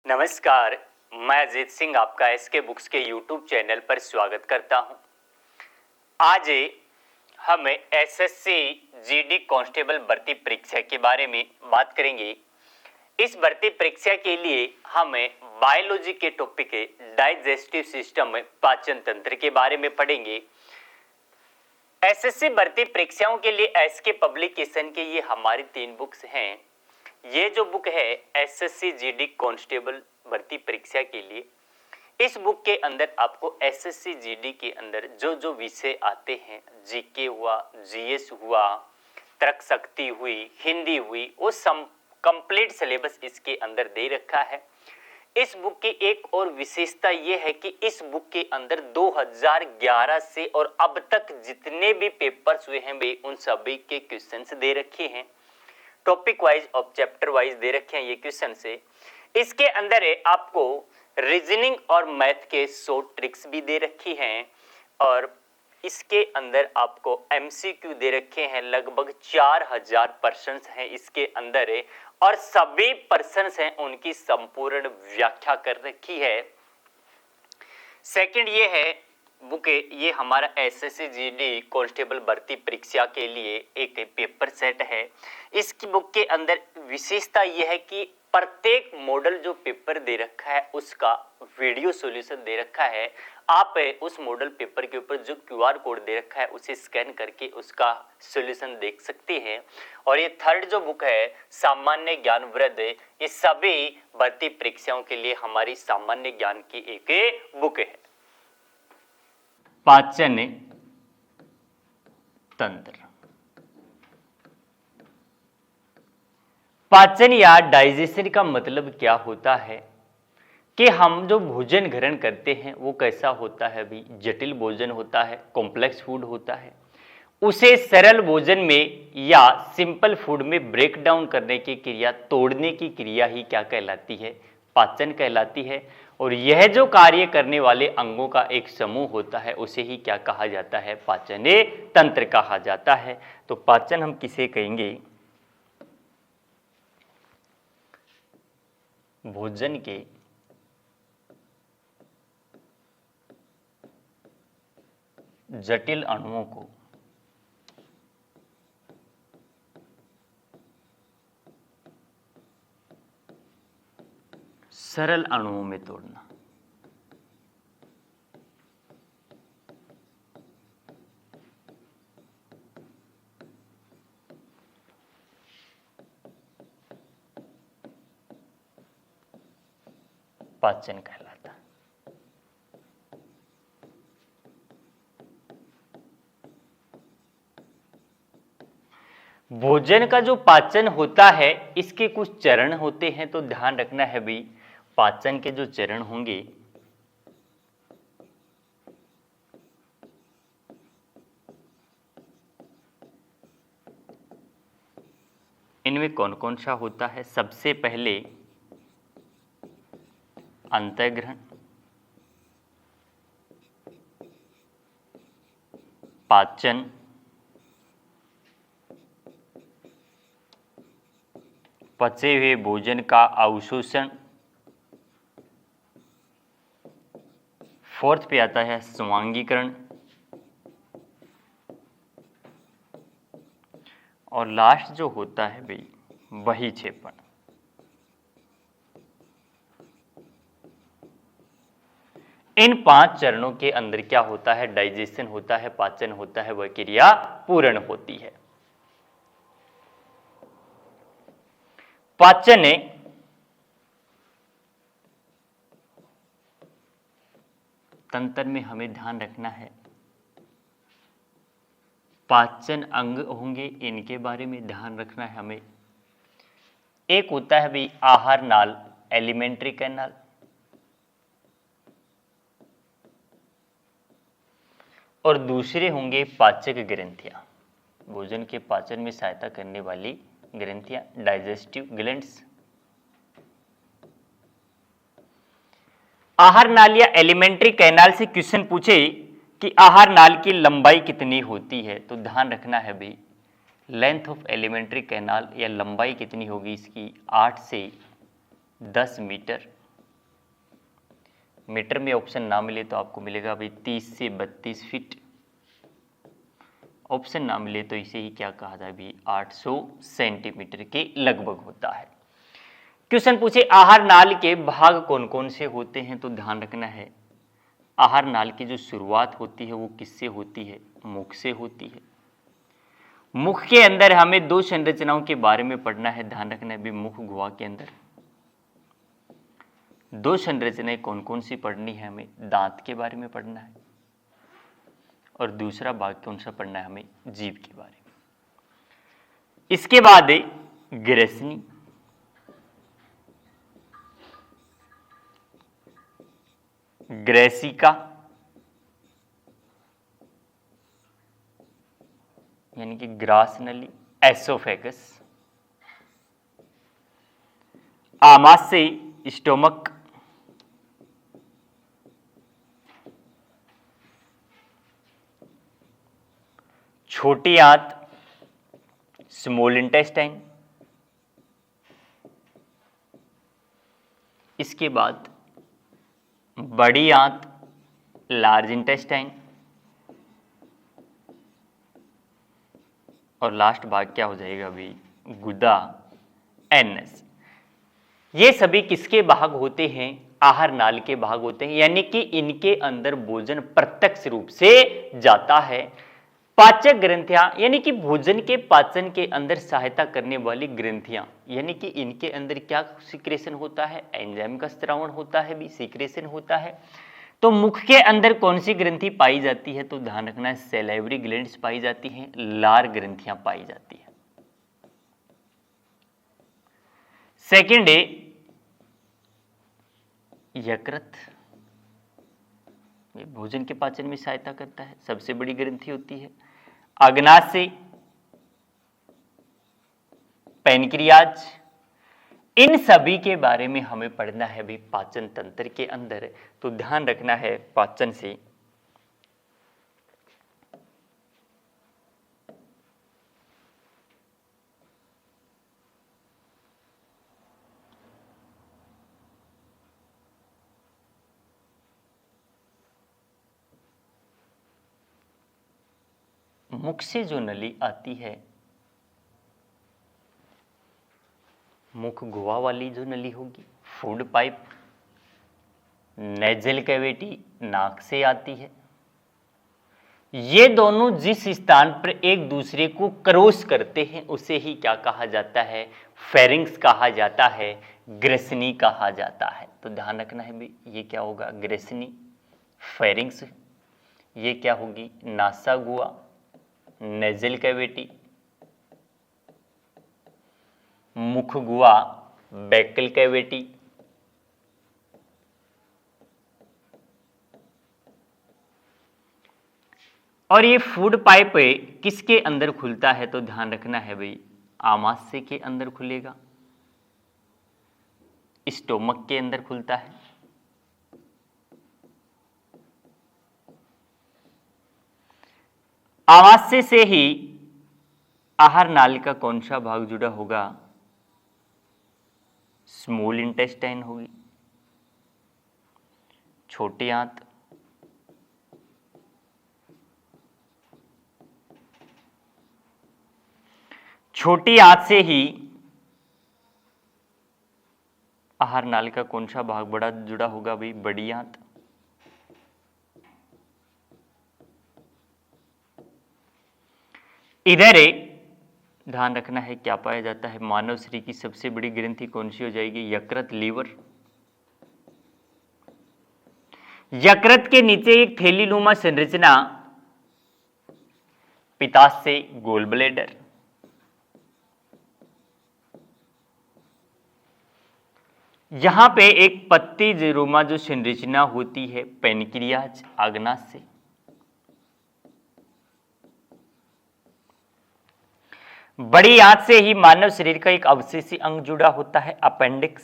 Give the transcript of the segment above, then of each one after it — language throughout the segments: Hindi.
नमस्कार, मैं अजीत सिंह आपका एसके बुक्स के यूट्यूब चैनल पर स्वागत करता हूं। आज हम एसएससी जीडी कांस्टेबल भर्ती परीक्षा के बारे में बात करेंगे। इस भर्ती परीक्षा के लिए हमें बायोलॉजी के टॉपिक डाइजेस्टिव सिस्टम पाचन तंत्र के बारे में पढ़ेंगे। एसएससी भर्ती परीक्षाओं के लिए एसके पब्लिकेशन के ये हमारी 3 बुक्स हैं। ये जो बुक है एसएससी जीडी कांस्टेबल भर्ती परीक्षा के लिए, इस बुक के अंदर आपको एसएससी जीडी के अंदर जो जो विषय आते हैं, जीके हुआ, जीएस हुआ, तर्क शक्ति हुई, हिंदी हुई, वो कंप्लीट सिलेबस इसके अंदर दे रखा है। इस बुक की एक और विशेषता ये है कि इस बुक के अंदर 2011 से और अब तक जितने भी पेपर्स हुए हैं वे उन सभी के क्वेश्चंस दे रखे हैं। टॉपिक वाइज और चैप्टर वाइज दे रखे हैं ये क्वेश्चन से। इसके अंदर आपको रीजनिंग और मैथ के शॉर्ट ट्रिक्स भी दे रखी हैं और इसके अंदर आपको एमसीक्यू दे रखे हैं। लगभग 4000 प्रश्न हैं इसके अंदर और सभी प्रश्न हैं उनकी संपूर्ण व्याख्या कर रखी है। सेकंड ये है बुक, ये हमारा एसएससी जीडी कांस्टेबल भर्ती परीक्षा के लिए एक पेपर सेट है। इसकी बुक के अंदर विशेषता यह है कि प्रत्येक मॉडल जो पेपर दे रखा है उसका वीडियो सॉल्यूशन दे रखा है। आप उस मॉडल पेपर के ऊपर जो क्यूआर कोड दे रखा है उसे स्कैन करके उसका सॉल्यूशन देख सकते हैं। और ये थर्ड जो बुक है सामान्य ज्ञान वृद्ध, ये सभी भर्ती परीक्षाओं के लिए हमारी सामान्य ज्ञान की एक बुक है। पाचन तंत्र, पाचन या डाइजेशन का मतलब क्या होता है कि हम जो भोजन ग्रहण करते हैं वो कैसा होता है। भी जटिल भोजन होता है, कॉम्प्लेक्स फूड होता है, उसे सरल भोजन में या सिंपल फूड में ब्रेक डाउन करने की क्रिया, तोड़ने की क्रिया ही क्या कहलाती है, पाचन कहलाती है। और यह जो कार्य करने वाले अंगों का एक समूह होता है उसे ही क्या कहा जाता है, पाचन तंत्र कहा जाता है। तो पाचन हम किसे कहेंगे, भोजन के जटिल अणुओं को सरल अणुओं में तोड़ना। पाचन कहलाता है। भोजन का जो पाचन होता है इसके कुछ चरण होते हैं, तो ध्यान रखना है भी पाचन के जो चरण होंगे इनमें कौन कौन सा होता है। सबसे पहले अंतःग्रहण, पाचन, पचे हुए भोजन का अवशोषण, फोर्थ पे आता है स्वांगीकरण और लास्ट जो होता है भाई वही क्षेपण। इन 5 चरणों के अंदर क्या होता है, डाइजेशन होता है, पाचन होता है, वह क्रिया पूर्ण होती है। पाचन तंत्र में हमें ध्यान रखना है, पाचन अंग होंगे इनके बारे में ध्यान रखना है हमें। एक होता है भाई आहार नाल, एलिमेंट्री कैनाल, और दूसरे होंगे पाचक ग्रंथियां, भोजन के पाचन में सहायता करने वाली ग्रंथियां, डाइजेस्टिव ग्लैंड्स। आहार नाल या एलिमेंट्री कैनाल से क्वेश्चन पूछे कि आहार नाल की लंबाई कितनी होती है, तो ध्यान रखना है भाई लेंथ ऑफ एलिमेंट्री कैनाल या लंबाई कितनी होगी इसकी, 8 से 10 मीटर। मीटर में ऑप्शन ना मिले तो आपको मिलेगा भाई 30 से 32 फीट। ऑप्शन ना मिले तो इसे ही क्या कहा जाए भी 800 सेंटीमीटर के लगभग होता है। क्वेश्चन पूछे आहार नाल के भाग कौन कौन से होते हैं, तो ध्यान रखना है आहार नाल की जो शुरुआत होती है वो किससे होती है, मुख से होती है। मुख के अंदर हमें दो संरचनाओं के बारे में पढ़ना है, ध्यान रखना है भी मुख गुहा के अंदर दो संरचनाएं कौन कौन सी पढ़नी है, हमें दांत के बारे में पढ़ना है और दूसरा भाग कौन सा पढ़ना है, हमें जीभ के बारे में। इसके बाद है ग्रसनी, ग्रेसिका यानी कि ग्रास नली, एसोफेगस, आमाशय स्टोमक, छोटी आंत स्मॉल इंटेस्टाइन, इसके बाद बड़ी आंत लार्ज इंटेस्टाइन और लास्ट भाग क्या हो जाएगा अभी गुदा एनस। ये सभी किसके भाग होते हैं, आहार नाल के भाग होते हैं, यानी कि इनके अंदर भोजन प्रत्यक्ष रूप से जाता है। पाचक ग्रंथियां यानी कि भोजन के पाचन के अंदर सहायता करने वाली ग्रंथियां, यानी कि इनके अंदर क्या सीक्रेशन होता है, एंजाइम का स्त्रावण होता है, भी सीक्रेशन होता है। तो मुख के अंदर कौन सी ग्रंथि पाई जाती है, तो ध्यान रखना है सैलाइवरी ग्लैंड्स पाई जाती हैं, लार ग्रंथियां पाई जाती हैं। सेकेंड है यकृत, ये भोजन के पाचन में सहायता करता है, सबसे बड़ी ग्रंथि होती है। अग्नाशय, पैनक्रियाज, इन सभी के बारे में हमें पढ़ना है भी पाचन तंत्र के अंदर, तो ध्यान रखना है पाचन से मुख से जो नली आती है, मुख गुहा वाली जो नली होगी, फूड पाइप, नेजल कैविटी नाक से आती है। ये दोनों जिस स्थान पर एक दूसरे को क्रॉस करते हैं उसे ही क्या कहा जाता है, फेरिंग्स कहा जाता है, ग्रेसनी कहा जाता है। तो ध्यान रखना है भी ये क्या होगा ग्रेसनी, फेरिंग्स, ये क्या होगी नासा गुहा, नेजल कैविटी, मुख गुहा, बैकल कैविटी, और ये फूड पाइप किसके अंदर खुलता है, तो ध्यान रखना है भाई आमाशय के अंदर खुलेगा, स्टोमक के अंदर खुलता है, आमाशय से ही आहार नाली का कौन सा भाग जुड़ा होगा, स्मॉल इंटेस्टाइन होगी, छोटी आंत, छोटी आंत से ही आहार नाली का कौन सा भाग बड़ा जुड़ा होगा भाई बड़ी आंत, इधर ध्यान रखना है क्या पाया जाता है, मानव शरीर की सबसे बड़ी ग्रंथि कौन सी हो जाएगी, यकृत, लीवर। यकृत के नीचे एक थैलीनुमा संरचना, पित्ताशय, गोल ब्लैडर। यहां पे एक पत्ती जरुमा जो संरचना होती है, पैनक्रियाज, अग्नाशय। बड़ी आंत से ही मानव शरीर का एक अवशेषी अंग जुड़ा होता है, अपेंडिक्स।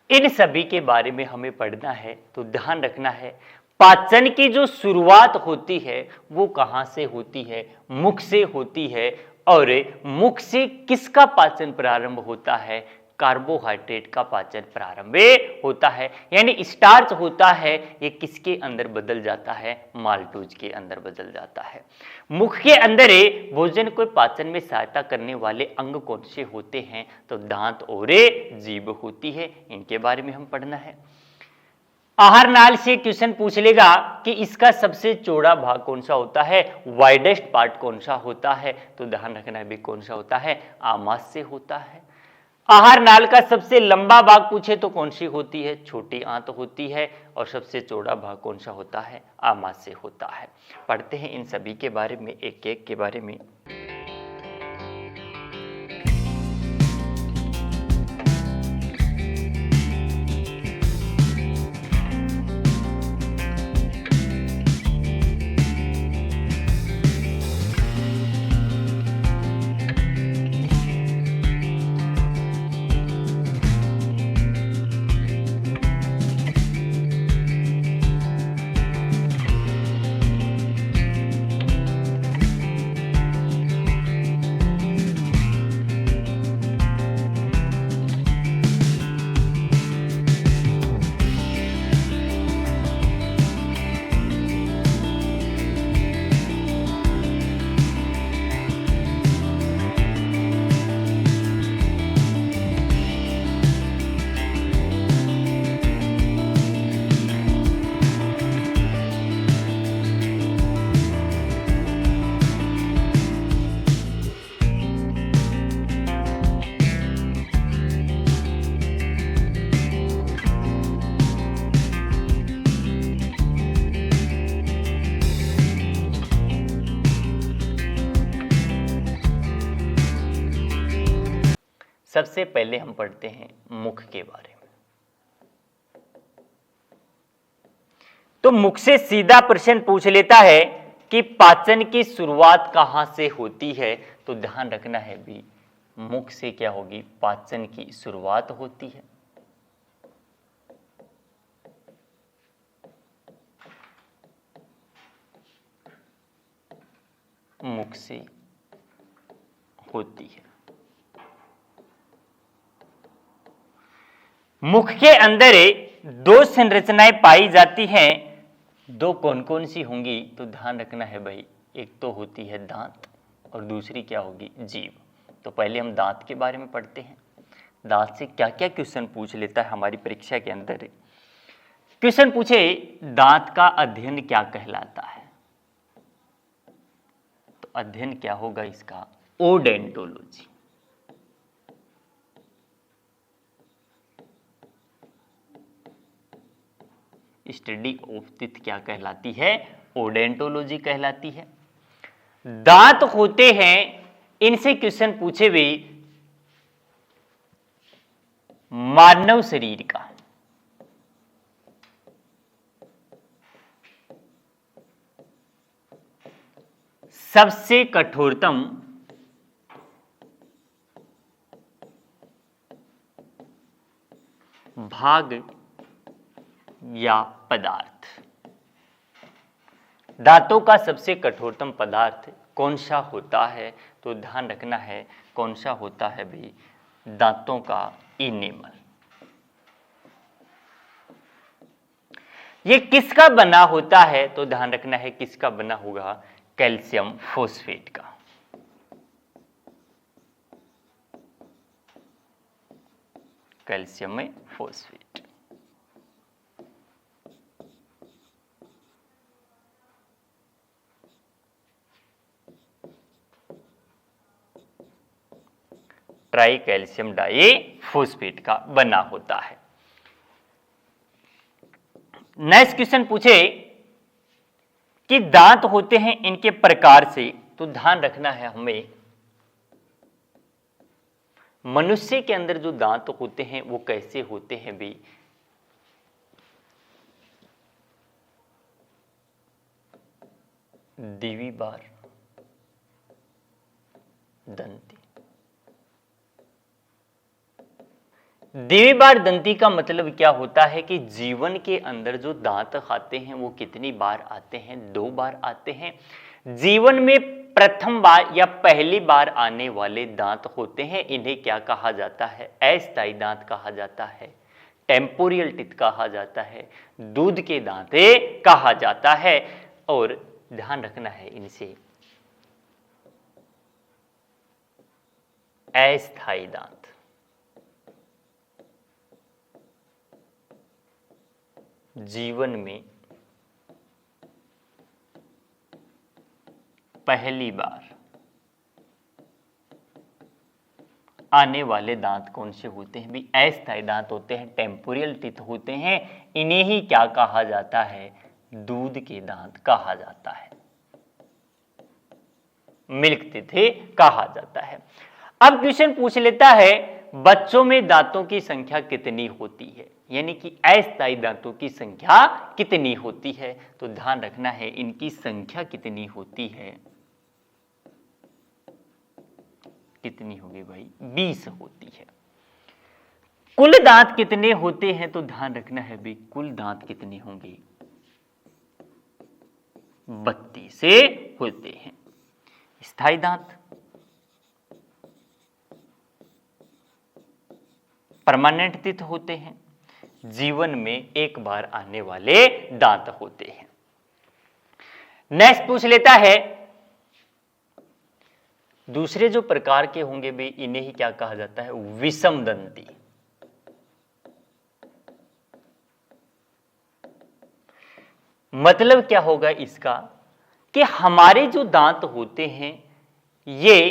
इन सभी के बारे में हमें पढ़ना है, तो ध्यान रखना है पाचन की जो शुरुआत होती है वो कहां से होती है, मुख से होती है। और मुख से किसका पाचन प्रारंभ होता है, कार्बोहाइड्रेट का पाचन प्रारंभ होता है, यानी स्टार्च होता है ये किसके अंदर बदल जाता है, माल्टोज के अंदर बदल जाता है। मुख के अंदर भोजन को पाचन में सहायता करने वाले अंग कौन से होते हैं, तो दांत और जीभ होती है, इनके बारे में हम पढ़ना है। आहार नाल से क्वेश्चन पूछ लेगा कि इसका सबसे चौड़ा भाग कौन सा होता है, वाइडेस्ट पार्ट कौन सा होता है, तो ध्यान रखना है भी कौन सा होता है, आमाशय होता है। आहार नाल का सबसे लंबा भाग पूछे तो कौन सी होती है, छोटी आंत होती है, और सबसे चौड़ा भाग कौन सा होता है, आमाशय होता है। पढ़ते हैं इन सभी के बारे में, एक एक के बारे में। सबसे पहले हम पढ़ते हैं मुख के बारे में। तो मुख से सीधा प्रश्न पूछ लेता है कि पाचन की शुरुआत कहां से होती है, तो ध्यान रखना है भी मुख से क्या होगी, पाचन की शुरुआत होती है। मुख से होती है। मुख के अंदर दो संरचनाएं पाई जाती हैं, दो कौन कौन सी होंगी, तो ध्यान रखना है भाई, एक तो होती है दांत और दूसरी क्या होगी, जीभ। तो पहले हम दांत के बारे में पढ़ते हैं। दांत से क्या क्या क्वेश्चन पूछ लेता है हमारी परीक्षा के अंदर। क्वेश्चन पूछे दांत का अध्ययन क्या कहलाता है, तो अध्ययन क्या होगा इसका, ओडेंटोलॉजी। स्टडी ऑफ टीथ क्या कहलाती है, ओडेंटोलॉजी कहलाती है। दांत होते हैं, इनसे क्वेश्चन पूछे भी मानव शरीर का सबसे कठोरतम भाग या पदार्थ। दांतों का सबसे कठोरतम पदार्थ कौन सा होता है, तो ध्यान रखना है कौन सा होता है भी, दांतों का इनेमल। ये किसका बना होता है, तो ध्यान रखना है किसका बना होगा, कैल्शियम फॉस्फेट का। कैल्शियम में phosphate. Tricalcium diphosphate का बना होता है। नेक्स्ट क्वेश्चन पूछे कि दांत होते हैं इनके प्रकार से, तो ध्यान रखना है हमें मनुष्य के अंदर जो दांत होते हैं वो कैसे होते हैं भी, द्विबार दंती। द्विबार दंती का मतलब क्या होता है कि जीवन के अंदर जो दांत आते हैं वो कितनी बार आते हैं? 2 बार आते हैं। जीवन में प्रथम बार या पहली बार आने वाले दांत होते हैं, इन्हें क्या कहा जाता है? अस्थायी दांत कहा जाता है, टेम्पोरियल टिथ कहा जाता है, दूध के दांते कहा जाता है। और ध्यान रखना है इनसे, अस्थायी दांत। जीवन में पहली बार आने वाले दांत कौन से होते हैं? भी अस्थायी दांत होते हैं, टेम्पोरियल टीथ होते हैं, इन्हें ही क्या कहा जाता है? दूध के दांत कहा जाता है, मिल्क टीथ कहा जाता है। अब क्वेश्चन पूछ लेता है बच्चों में दांतों की संख्या कितनी होती है, यानी कि अस्थायी दांतों की संख्या कितनी होती है? तो ध्यान रखना है इनकी संख्या कितनी होती है, कितनी होगी भाई? 20 होती है। कुल दांत कितने होते हैं? तो ध्यान रखना है भाई, कुल दांत कितने होंगे? 32 होते हैं। स्थायी दांत, परमानेंट टीथ होते हैं, जीवन में एक बार आने वाले दांत होते हैं। नेक्स्ट पूछ लेता है दूसरे जो प्रकार के होंगे भी, इन्हें ही क्या कहा जाता है? विषम दंती। मतलब क्या होगा इसका कि हमारे जो दांत होते हैं ये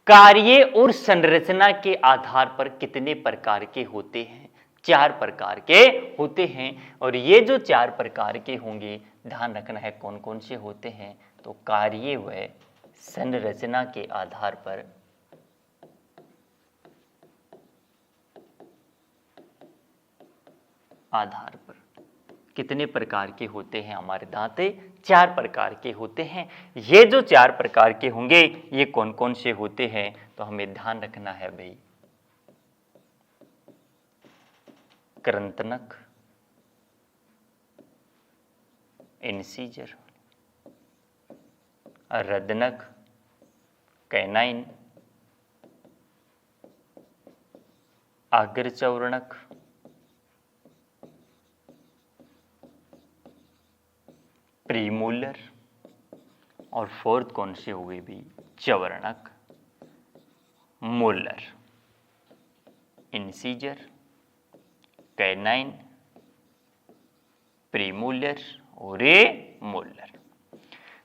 कार्य और संरचना के आधार पर कितने प्रकार के होते हैं? 4 प्रकार के होते हैं। और ये जो 4 प्रकार के होंगे, ध्यान रखना है कौन कौन से होते हैं? तो कार्य व संरचना के आधार पर कितने प्रकार के होते हैं हमारे दांत? 4 प्रकार के होते हैं। ये जो 4 प्रकार के होंगे ये कौन कौन से होते हैं? तो हमें ध्यान रखना है भाई, कृंतनक, इंसीजर, रदनक, कैनाइन, आग्रचौर्णक, प्रीमोलर, और फोर्थ कौन से हुए भी? चवर्णक, मोलर, इंसीजर, कैनाइन, प्रीमोलर और मोलर।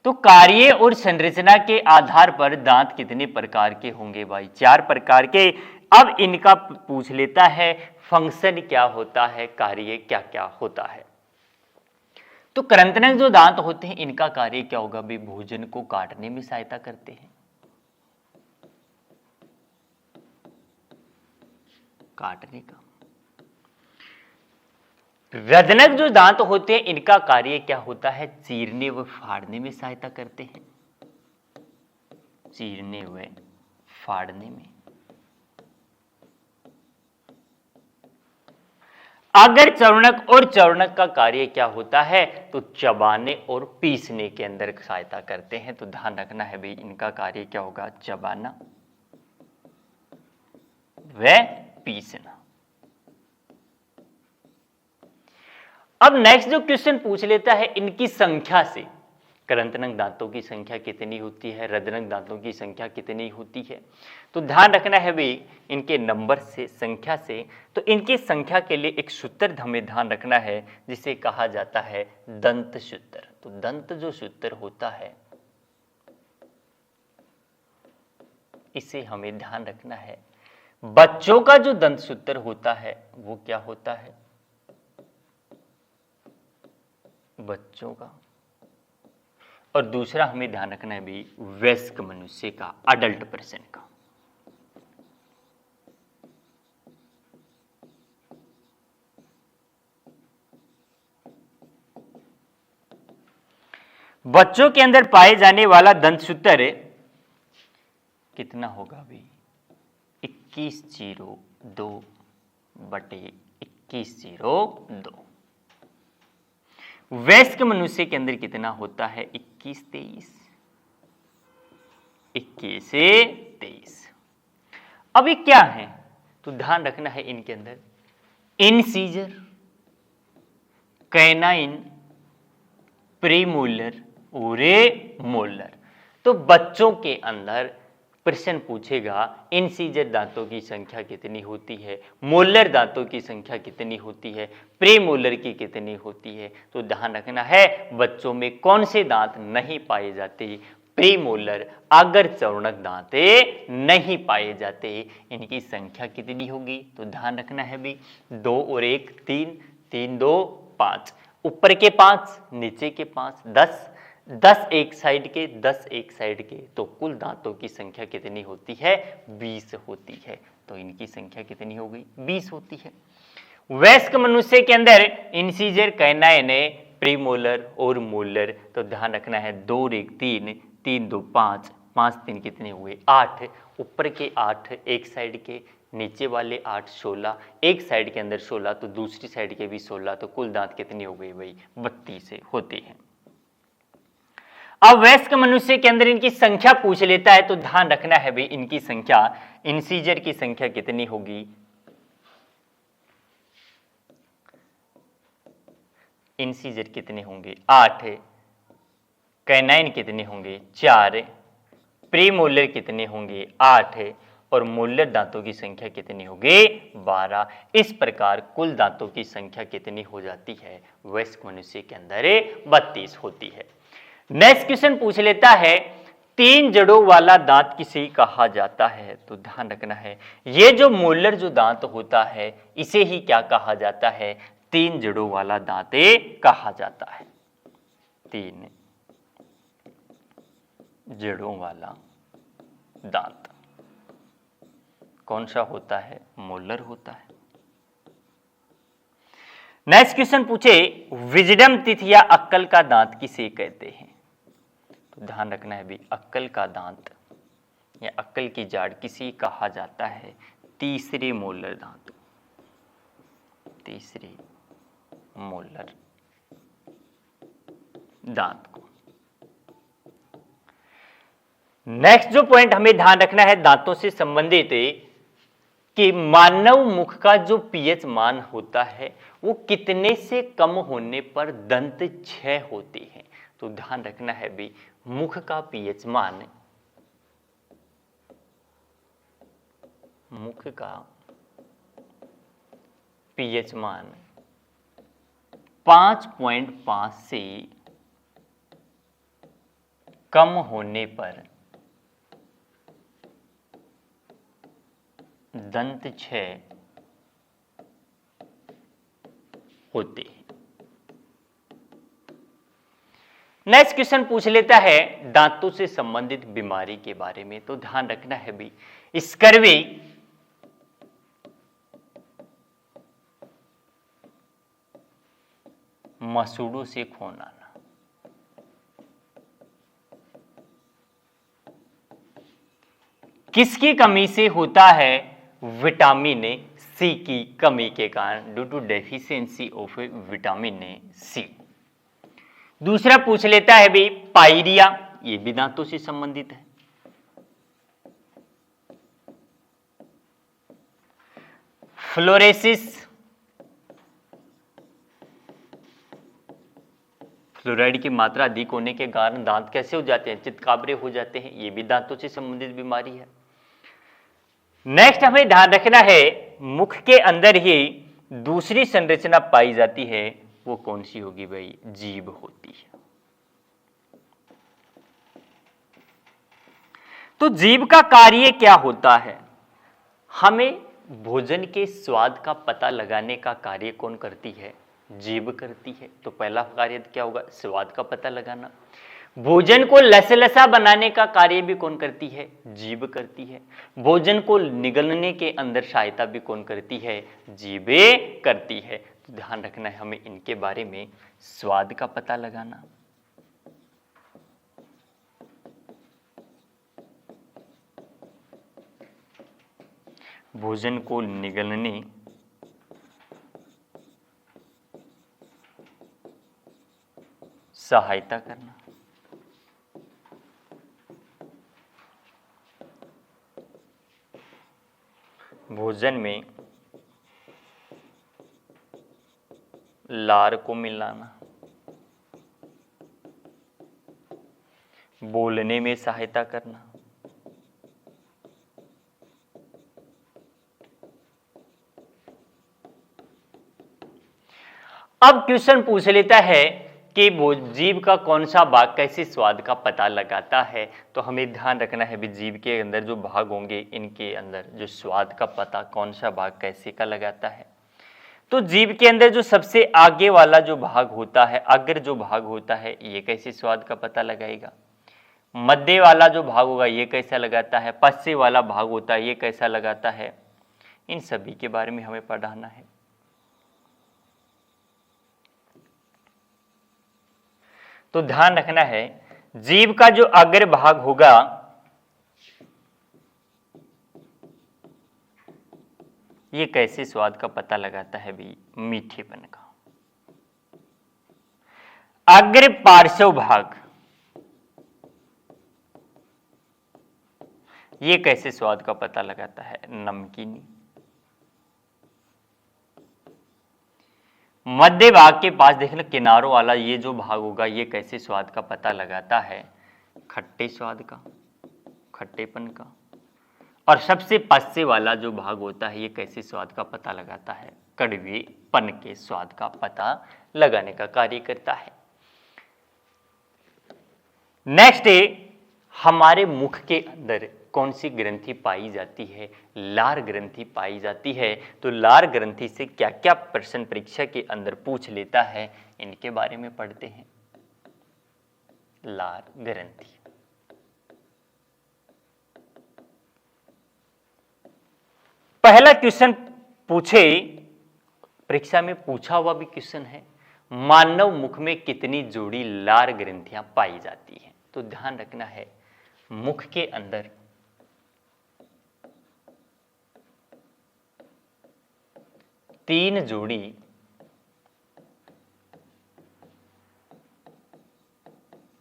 तो कार्य और संरचना के आधार पर दांत कितने प्रकार के होंगे भाई? 4 प्रकार के। अब इनका पूछ लेता है फंक्शन क्या होता है, कार्य क्या क्या होता है? तो कृंतनक जो दांत होते हैं इनका कार्य क्या होगा भाई? भोजन को काटने में सहायता करते हैं, काटने का। रदनक जो दांत होते हैं इनका कार्य क्या होता है? चीरने व फाड़ने में सहायता करते हैं, चीरने व फाड़ने में। अगर चौर्णक, और चौर्णक का कार्य क्या होता है? तो चबाने और पीसने के अंदर सहायता करते हैं। तो ध्यान रखना है भाई इनका कार्य क्या होगा? चबाना व पीसना। अब नेक्स्ट जो क्वेश्चन पूछ लेता है इनकी संख्या से, कृंतनक दांतों की संख्या कितनी होती है, रदनक दांतों की संख्या कितनी होती है? तो ध्यान रखना है भाई इनके नंबर से, संख्या से। तो इनकी संख्या के लिए एक सूत्र हमें ध्यान रखना है जिसे कहा जाता है दंत सूत्र। तो दंत जो सूत्र होता है इसे हमें ध्यान रखना है। बच्चों का जो दंत सूत्र होता है वो क्या होता है? बच्चों का। और दूसरा हमें ध्यान रखना है भी वयस्क मनुष्य का, अडल्ट पर्सन का। बच्चों के अंदर पाए जाने वाला दंत सूत्र कितना होगा भी? 2102 बटे 2102। वयस्क मनुष्य के अंदर कितना होता है? 21 से 23। अब ये क्या है? तो ध्यान रखना है इनके अंदर इनसीजर, कैनाइन, प्रीमोलर और मोलर। तो बच्चों के अंदर प्रश्न पूछेगा इनसीजर दांतों की संख्या कितनी होती है, मोलर दांतों की संख्या कितनी होती है, प्रीमोलर की कितनी होती है। तो ध्यान रखना है बच्चों में कौन से दांत नहीं पाए जाते, प्रीमोलर आगर चौड़क दांत नहीं पाए जाते, इनकी संख्या कितनी होगी? तो ध्यान रखना है भी 2 और 1 3, 3 2 5, ऊपर के 5 नीचे के 5, 10, 10 एक साइड के 10 एक साइड के, तो कुल दांतों की संख्या कितनी होती है? 20 होती है। तो इनकी संख्या कितनी हो गई? 20 होती है। वयस्क मनुष्य के अंदर इंसीजर, कैनाइन, प्रीमोलर और मोलर। तो ध्यान रखना है 2 और 1 3, 3 2 5, 5 3 कितने हुए? 8, ऊपर के 8 एक साइड के, नीचे वाले 8 16, एक साइड के अंदर 16 तो दूसरी साइड के भी 16, तो कुल दांत कितने हो गए भाई? 32 होते हैं। अब वयस्क मनुष्य के अंदर इनकी संख्या पूछ लेता है, तो ध्यान रखना है भाई इनकी संख्या, इंसीजर की संख्या कितनी होगी? इंसीजर कितने होंगे? 8, कैनाइन कितने होंगे? 4, प्रीमोलर कितने होंगे? 8, और मोलर दांतों की संख्या कितनी होगी? 12। इस प्रकार कुल दांतों की संख्या कितनी हो जाती है? वयस्क मनुष्य के अंदर 32 होती है। नेक्स्ट क्वेश्चन पूछ लेता है 3 जड़ों वाला दांत किसे कहा जाता है? तो ध्यान रखना है ये जो मोलर जो दांत होता है इसे ही क्या कहा जाता है? 3 जड़ों वाला दांत कहा जाता है। 3 जड़ों वाला दांत कौन सा होता है? मोलर होता है। नेक्स्ट क्वेश्चन पूछे विजडम टीथ या अक्कल का दांत किसे कहते हैं? तो ध्यान रखना है भी अक्कल का दांत या अक्कल की जाड़ किसे कहा जाता है? तीसरे मोलर दांत, तीसरे मोलर दांत को। नेक्स्ट जो पॉइंट हमें ध्यान रखना है दांतों से संबंधित कि मानव मुख का जो पीएच मान होता है वो कितने से कम होने पर दंत क्षय होती है? तो ध्यान रखना है भी मुख का पीएच मान, मुख का पीएच मान 5.5 से कम होने पर दंत क्षय होते हैं। नेक्स्ट क्वेश्चन पूछ लेता है दांतों से संबंधित बीमारी के बारे में। तो ध्यान रखना है भी स्कर्वी, मसूड़ों से खून आना, किसकी कमी से होता है? विटामिन सी की कमी के कारण, due to deficiency of vitamin C. दूसरा पूछ लेता है भी पायरिया, ये भी दांतों से संबंधित है। फ्लोरेसिस, फ्लोराइड की मात्रा अधिक होने के कारण दांत कैसे हो जाते हैं? चितकाबरे हो जाते हैं, ये भी दांतों से संबंधित बीमारी है। नेक्स्ट हमें ध्यान रखना है मुख के अंदर ही दूसरी संरचना पाई जाती है, वो कौन सी होगी भाई? जीभ होती है। तो जीभ का कार्य क्या होता है? हमें भोजन के स्वाद का पता लगाने का कार्य कौन करती है? जीभ करती है। तो पहला कार्य क्या होगा? स्वाद का पता लगाना। भोजन को लसलसा बनाने का कार्य भी कौन करती है? जीभ करती है। भोजन को निगलने के अंदर सहायता भी कौन करती है? जीभे करती है। तो ध्यान रखना है हमें इनके बारे में, स्वाद का पता लगाना, भोजन को निगलने सहायता करना। भोजन में लार को मिलाना। बोलने में सहायता करना। अब क्वेश्चन पूछ लेता है कि जीभ का कौन सा भाग कैसे स्वाद का पता लगाता है। तो हमें ध्यान रखना है भी जीभ के अंदर जो भाग होंगे इनके अंदर जो स्वाद का पता कौन सा भाग कैसे का लगाता है। तो जीभ के अंदर जो सबसे आगे वाला जो भाग होता है, अग्र जो भाग होता है, ये कैसे स्वाद का पता लगाएगा। मध्य वाला जो भाग होगा ये कैसा लगाता है, पश्चिम वाला भाग होता है ये कैसा लगाता है। इन सभी के बारे में हमें पढ़ाना है। तो ध्यान रखना है जीभ का जो अग्र भाग होगा ये कैसे स्वाद का पता लगाता है भी, मीठेपन का। अग्र पार्श्व भाग ये कैसे स्वाद का पता लगाता है, नमकीनी। मध्य भाग के पास देखना किनारों वाला ये जो भाग होगा ये कैसे स्वाद का पता लगाता है, खट्टे स्वाद का, खट्टेपन का। और सबसे पश्चिम वाला जो भाग होता है ये कैसे स्वाद का पता लगाता है, कड़वेपन के स्वाद का पता लगाने का कार्य करता है। नेक्स्ट है हमारे मुख के अंदर कौन सी ग्रंथि पाई जाती है, लार ग्रंथि पाई जाती है। तो लार ग्रंथि से क्या क्या प्रश्न परीक्षा के अंदर पूछ लेता है, इनके बारे में पढ़ते हैं। लार ग्रंथि, पहला क्वेश्चन पूछे, परीक्षा में पूछा हुआ भी क्वेश्चन है, मानव मुख में कितनी जोड़ी लार ग्रंथियां पाई जाती हैं। तो ध्यान रखना है मुख के अंदर 3 जोड़ी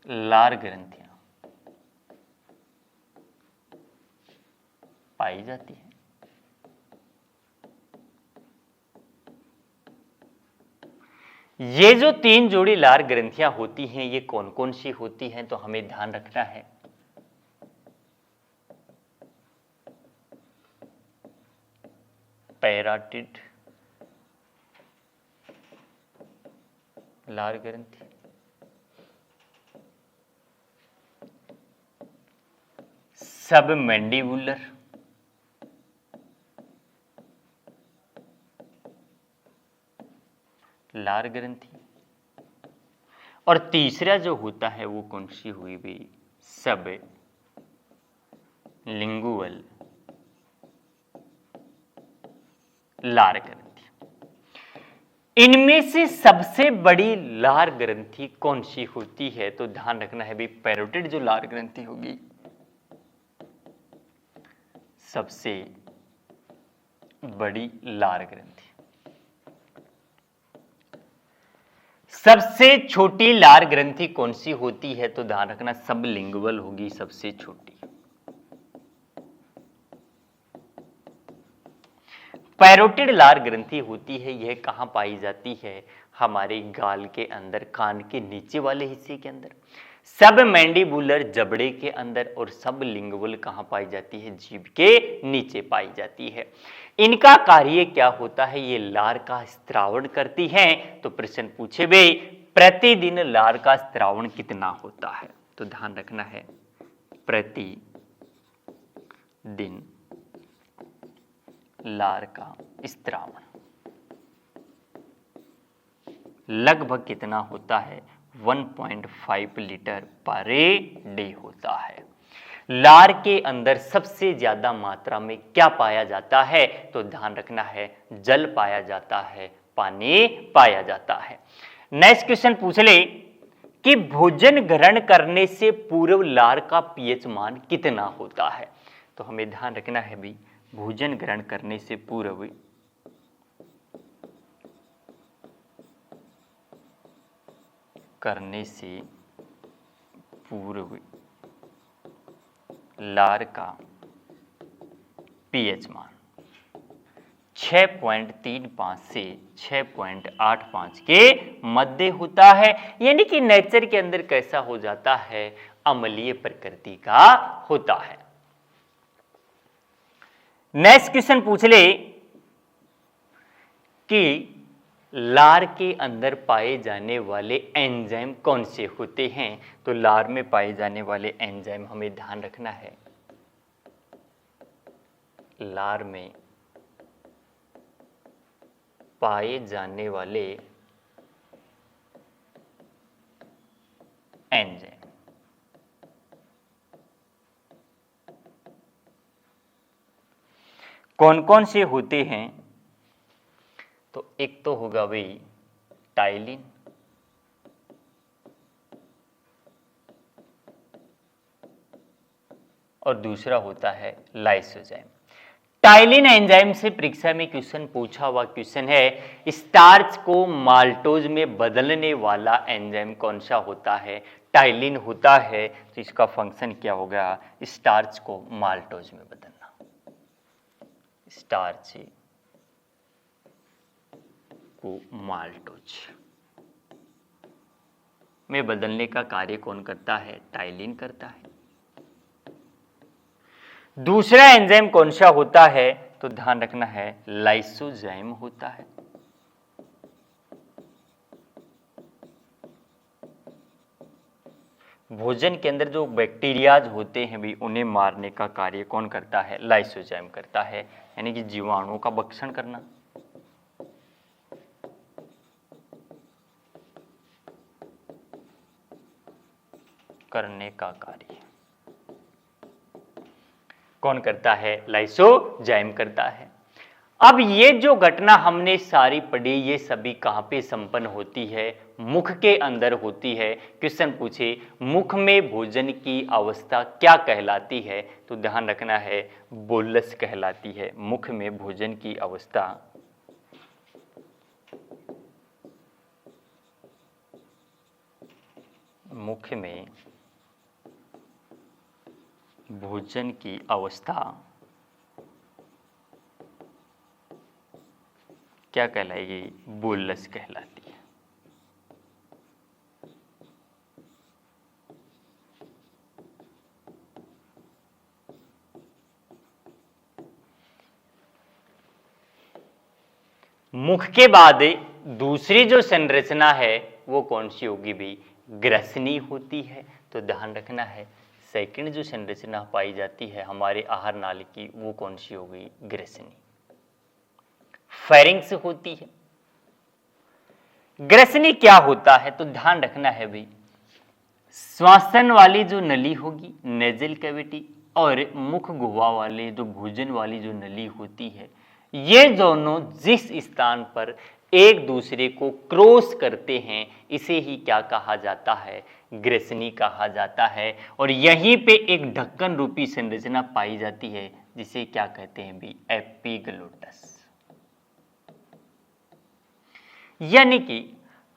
लार ग्रंथियां पाई जाती है। ये जो 3 जोड़ी लार ग्रंथियां होती हैं ये कौन कौन सी होती हैं, तो हमें ध्यान रखना है। पैराटिड लार ग्रंथि, सबमैंडिबुलर लार ग्रंथि, और तीसरा जो होता है वो कौन सी हुई भी, सब लिंगुअल लार ग्रंथि। इनमें से सबसे बड़ी लार ग्रंथि कौन सी होती है, तो ध्यान रखना है भी पैरोटिड जो लार ग्रंथि होगी सबसे बड़ी लार ग्रंथि। सबसे छोटी लार ग्रंथि कौन सी होती है, तो ध्यान रखना सबलिंगुअल होगी सबसे छोटी। पैरोटिड लार ग्रंथि होती है, यह कहां पाई जाती है, हमारे गाल के अंदर, कान के नीचे वाले हिस्से के अंदर। सब मैंडिबुलर जबड़े के अंदर, और सब लिंगुअल कहां पाई जाती है, जीभ के नीचे पाई जाती है। इनका कार्य क्या होता है, ये लार का स्त्रावण करती हैं। तो प्रश्न पूछे भाई प्रतिदिन लार का स्त्रावण कितना होता है, तो ध्यान रखना है प्रतिदिन लार का स्त्रावण लगभग कितना होता है, 1.5 लीटर पर डे होता है। लार के अंदर सबसे ज्यादा मात्रा में क्या पाया जाता है, तो ध्यान रखना है जल पाया जाता है, पानी पाया जाता है। नेक्स्ट क्वेश्चन पूछ ले कि भोजन ग्रहण करने से पूर्व लार का पीएच मान कितना होता है। तो हमें ध्यान रखना है भी भोजन ग्रहण करने से पूर्व करने से पूर्व लार का पीएच मान 6.35 से 6.85 के मध्य होता है, यानी कि नेचर के अंदर कैसा हो जाता है, अम्लीय प्रकृति का होता है। नेक्स्ट क्वेश्चन पूछ ले कि लार के अंदर पाए जाने वाले एंजाइम कौन से होते हैं। तो लार में पाए जाने वाले एंजाइम हमें ध्यान रखना है, लार में पाए जाने वाले एंजाइम कौन कौन से होते हैं। तो एक तो होगा भाई टाइलिन, और दूसरा होता है लाइसोजाइम। टाइलिन एंजाइम से परीक्षा में क्वेश्चन पूछा हुआ क्वेश्चन है, स्टार्च को माल्टोज में बदलने वाला एंजाइम कौन सा होता है। टाइलिन होता है, तो इसका फंक्शन क्या होगा, स्टार्च को माल्टोज में बदलना। स्टार्च को माल्टोज में बदलने का कार्य कौन करता है, टाइलिन करता है। दूसरा एंजाइम कौन सा होता है, तो ध्यान रखना है लाइसोजाइम होता है। भोजन के अंदर जो बैक्टीरियाज होते हैं भी उन्हें मारने का कार्य कौन करता है, लाइसोजाइम करता है, यानी कि जीवाणुओं का भक्षण करना। करने का कार्य कौन करता है, लाइसोजाइम करता है। अब ये जो घटना हमने सारी पढ़ी, ये सभी कहां पे संपन्न होती है, मुख के अंदर होती है। क्वेश्चन पूछे मुख में भोजन की अवस्था क्या कहलाती है, तो ध्यान रखना है बोलस कहलाती है। मुख में भोजन की अवस्था मुख में भोजन की अवस्था क्या कहलाएगी, बोलस कहलाती है। मुख के बाद दूसरी जो संरचना है वो कौन सी होगी भी, ग्रसनी होती है। तो ध्यान रखना है सेकंड जो संरचना पाई जाती है हमारे आहार नाली की, वो कौन सी होगी, ग्रसनी। फेरिंग्स होती है। ग्रसनी क्या होता है, तो ध्यान रखना है भाई श्वासन वाली जो नली होगी नेजल कैविटी, और मुख गुहा वाले जो भोजन वाली जो नली होती है, ये दोनों जिस स्थान पर एक दूसरे को क्रॉस करते हैं इसे ही क्या कहा जाता है, ग्रसनी कहा जाता है। और यहीं पे एक ढक्कन रूपी संरचना पाई जाती है जिसे क्या कहते हैं भी, एपिग्लोटस। यानी कि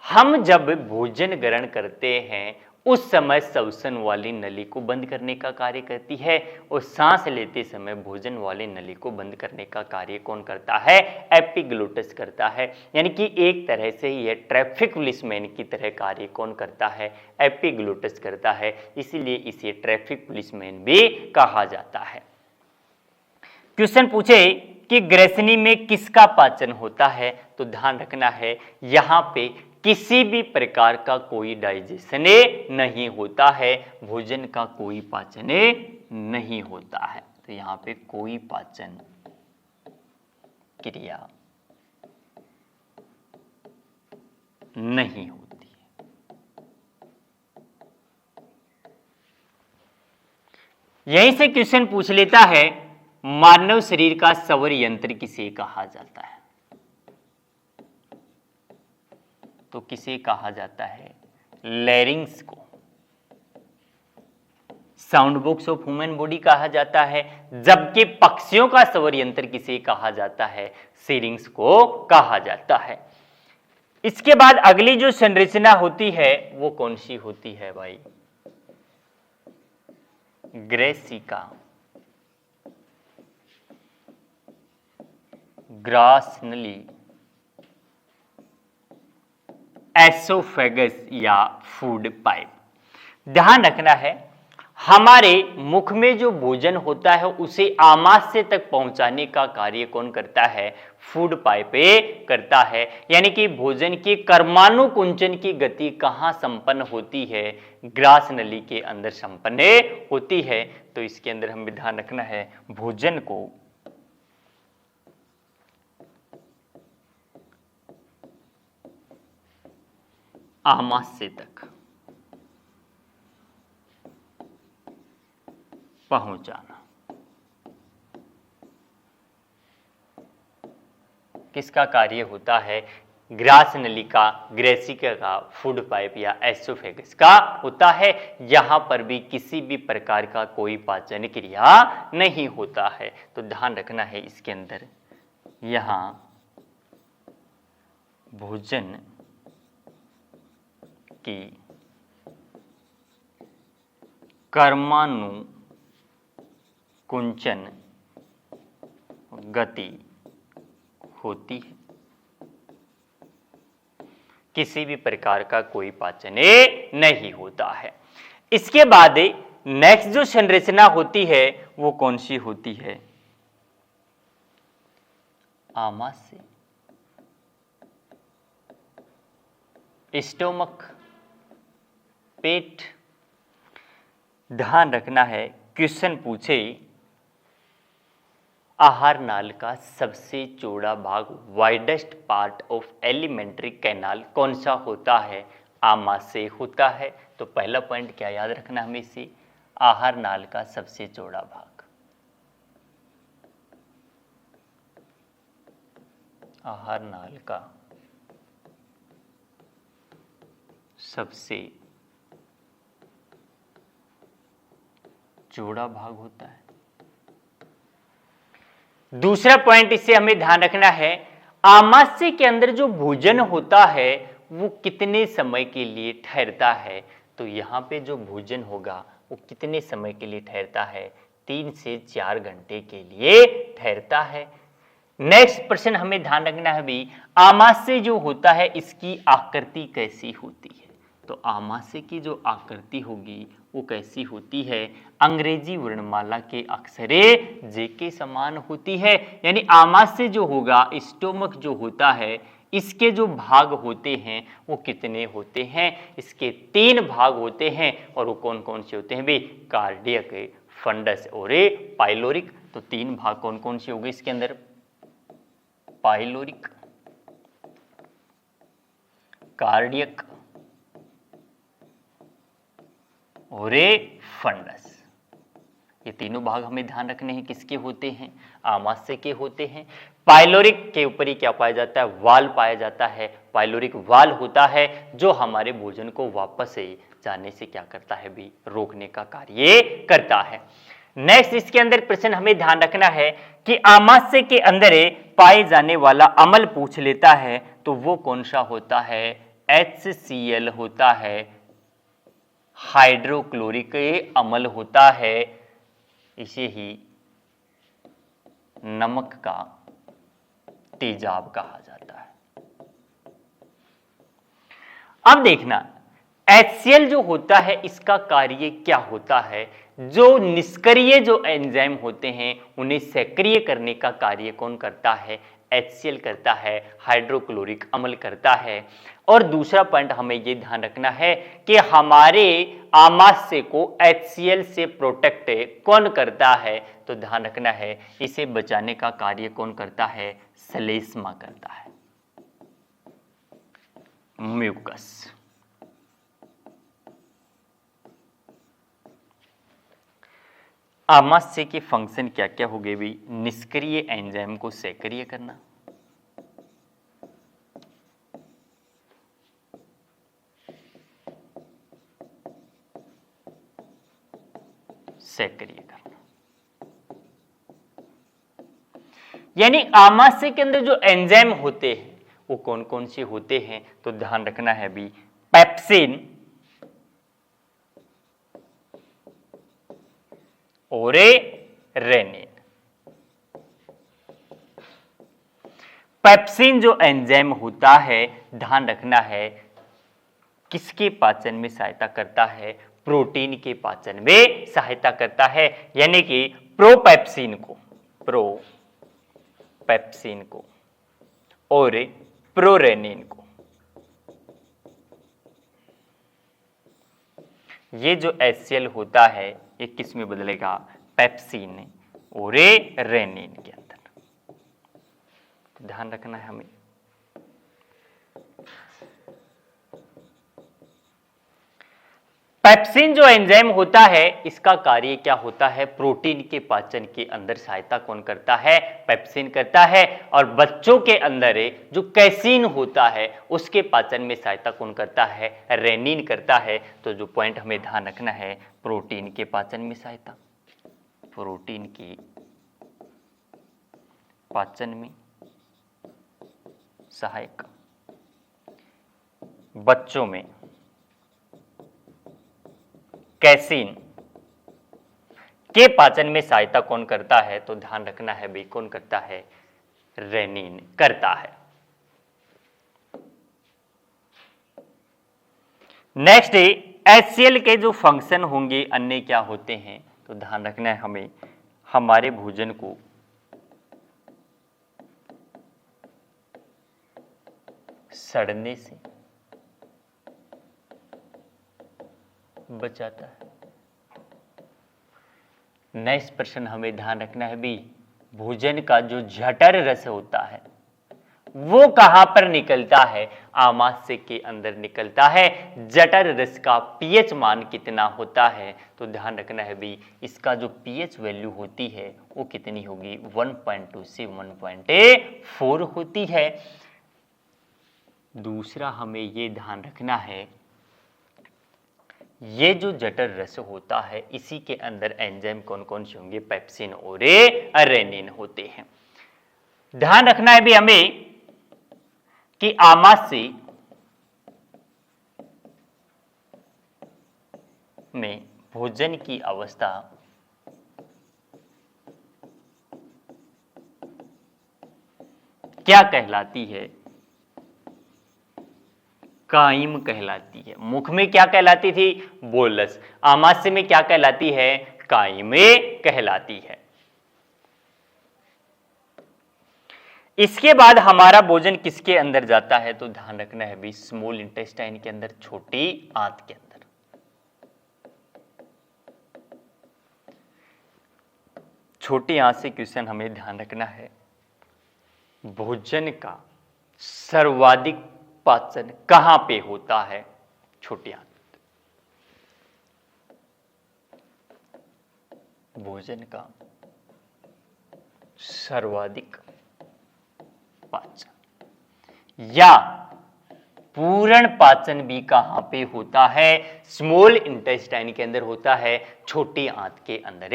हम जब भोजन ग्रहण करते हैं उस समय श्वसन वाली नली को बंद करने का कार्य करती है, और सांस लेते समय भोजन वाली नली को बंद करने का कार्य कौन करता है, एपिग्लोटस करता है। यानी कि एक तरह से ये ट्रैफिक पुलिसमैन की तरह कार्य कौन करता है, एपिग्लोटस करता है, इसीलिए इसे ट्रैफिक पुलिसमैन भी कहा जाता है। क्वेश्चन पूछे कि ग्रसनी में किसका पाचन होता है, तो ध्यान रखना है यहां पे किसी भी प्रकार का कोई डाइजेशन नहीं होता है, भोजन का कोई पाचन नहीं होता है। तो यहां पे कोई पाचन क्रिया नहीं होती है। यहीं से क्वेश्चन पूछ लेता है मानव शरीर का स्वर यंत्र किसे कहा जाता है, तो किसे कहा जाता है, लैरिंग्स को। Sound box of human body कहा जाता है, जबकि पक्षियों का स्वर यंत्र किसे कहा जाता है, सिरिंग्स को कहा जाता है। इसके बाद अगली जो संरचना होती है वो कौन सी होती है भाई? ग्रेसिका, ग्रास नली, एसोफेगस या फूड पाइप। ध्यान रखना है, हमारे मुख में जो भोजन होता है उसे आमाशय तक पहुंचाने का कार्य कौन करता है? फूड पाइप करता है। यानी कि भोजन के कर्मानुकुंचन की गति कहां संपन्न होती है? ग्रास नली के अंदर संपन्न होती है। तो इसके अंदर हमें ध्यान रखना है, भोजन को आमाशय तक पहुंचाना किसका कार्य होता है? ग्रास नली का, ग्रेसिका का, फूड पाइप या एसोफेगस का होता है। यहां पर भी किसी भी प्रकार का कोई पाचन क्रिया नहीं होता है। तो ध्यान रखना है इसके अंदर, यहां भोजन की कर्मानुकुंचन गति होती है, किसी भी प्रकार का कोई पाचन नहीं होता है। इसके बाद नेक्स्ट जो संरचना होती है वो कौन सी होती है? आमाशय, स्टोमक, पेट। ध्यान रखना है, क्वेश्चन पूछे आहार नाल का सबसे चौड़ा भाग, widest part of alimentary canal कौन सा होता है? आमाशय होता है। तो पहला पॉइंट क्या याद रखना हमें इसे, आहार नाल का सबसे चौड़ा भाग, आहार नाल का सबसे चौड़ा भाग होता है। दूसरा पॉइंट इससे हमें ध्यान रखना है, आमाशय के अंदर जो भोजन होता है वो कितने समय के लिए ठहरता है? तो यहां पे जो भोजन होगा वो कितने समय के लिए ठहरता है? 3 से 4 घंटे के लिए ठहरता है। नेक्स्ट प्रश्न हमें ध्यान रखना है भी, आमाशय जो होता है इसकी आकृति कैसी होती है? तो आमाशय की जो आकृति होगी वो कैसी होती है? अंग्रेजी वर्णमाला के अक्षरे जे के समान होती है। यानी आमाशय जो होगा, स्टोमक जो होता है, इसके जो भाग होते हैं वो कितने होते हैं? इसके 3 भाग होते हैं। और वो कौन कौन से होते हैं भी? कार्डियक, फंडस और पाइलोरिक। तो 3 भाग कौन कौन से हो गए इसके अंदर? पाइलोरिक, कार्डियक और फंडस। ये तीनों भाग हमें ध्यान रखने हैं किसके होते हैं? आमाशय के होते हैं। पाइलोरिक के ऊपर ही क्या पाया जाता है? वाल पाया जाता है। पाइलोरिक वाल होता है जो हमारे भोजन को वापस जाने से क्या करता है भी? रोकने का कार्य करता है। नेक्स्ट इसके अंदर प्रश्न हमें ध्यान रखना है कि आमाशय के अंदर पाए जाने वाला अम्ल पूछ लेता है, तो वो कौन सा होता है? HCl होता है, हाइड्रोक्लोरिक अम्ल होता है, इसे ही नमक का तेजाब कहा जाता है। अब देखना, HCl जो होता है इसका कार्य क्या होता है? जो निष्क्रिय जो एंजाइम होते हैं उन्हें सक्रिय करने का कार्य कौन करता है? HCl करता है, हाइड्रोक्लोरिक अम्ल करता है। और दूसरा पॉइंट हमें ये ध्यान रखना है कि हमारे आमाशय को HCl से प्रोटेक्ट कौन करता है? तो ध्यान रखना है, इसे बचाने का कार्य कौन करता है? श्लेष्मा करता है, म्यूकस। आमाशय के फंक्शन क्या क्या हो गए भी? निष्क्रिय एंजाइम को सक्रिय करना, सक्रिय करना। यानी आमाशय के अंदर जो एंजाइम होते हैं वो कौन कौन से होते हैं, तो ध्यान रखना है भी पेप्सिन और रेनिन। पेप्सिन जो एंजाइम होता है, ध्यान रखना है किसके पाचन में सहायता करता है, प्रोटीन के पाचन में सहायता करता है, यानी कि प्रोपेप्सिन को और प्रोरेनिन को। ये जो HCl होता है ये किस में बदलेगा, पेप्सिन और रेनिन के अंदर। तो ध्यान रखना है हमें। पेप्सिन जो एंजाइम होता है इसका कार्य क्या होता है, प्रोटीन के पाचन के अंदर सहायता कौन करता है, पेप्सिन करता है। और बच्चों के अंदर जो कैसीन होता है उसके पाचन में सहायता कौन करता है, रेनिन करता है। तो जो पॉइंट हमें ध्यान रखना है, प्रोटीन के पाचन में सहायता, प्रोटीन के पाचन में सहायक, बच्चों में कैसीन के पाचन में सहायता कौन करता है, तो ध्यान रखना है भी कौन करता है, रेनिन करता है। नेक्स्ट HCl के जो फंक्शन होंगे अन्य क्या होते हैं, तो ध्यान रखना है हमें हमारे भोजन को सड़ने से बचाता है। नेक्स्ट प्रश्न हमें ध्यान रखना है भी भोजन का जो जठर रस होता है वो कहां पर निकलता है, आमाशय के अंदर निकलता है। जठर रस का पीएच मान कितना होता है, तो ध्यान रखना है भी इसका जो पीएच वैल्यू होती है वो कितनी होगी, 1.2 से 1.4 होती है। दूसरा हमें ये ध्यान रखना है ये जो जठर रस होता है इसी के अंदर एंजाइम कौन कौन से होंगे, पेप्सिन और रेनिन होते हैं। ध्यान रखना है भी हमें कि आमाशय में भोजन की अवस्था क्या कहलाती है, काइम कहलाती है। मुख में क्या कहलाती थी, बोलस। आमाशय में क्या कहलाती है, काइमे कहलाती है। इसके बाद हमारा भोजन किसके अंदर जाता है, तो ध्यान रखना है भी स्मॉल इंटेस्टाइन के अंदर, छोटी आंत के अंदर। छोटी आंत से क्वेश्चन हमें ध्यान रखना है, भोजन का सर्वाधिक पाचन कहां पे होता है, छोटी आंत। भोजन का सर्वाधिक पाचन या पूर्ण पाचन भी कहां पे होता है, स्मॉल इंटेस्टाइन के अंदर होता है, छोटी आंत के अंदर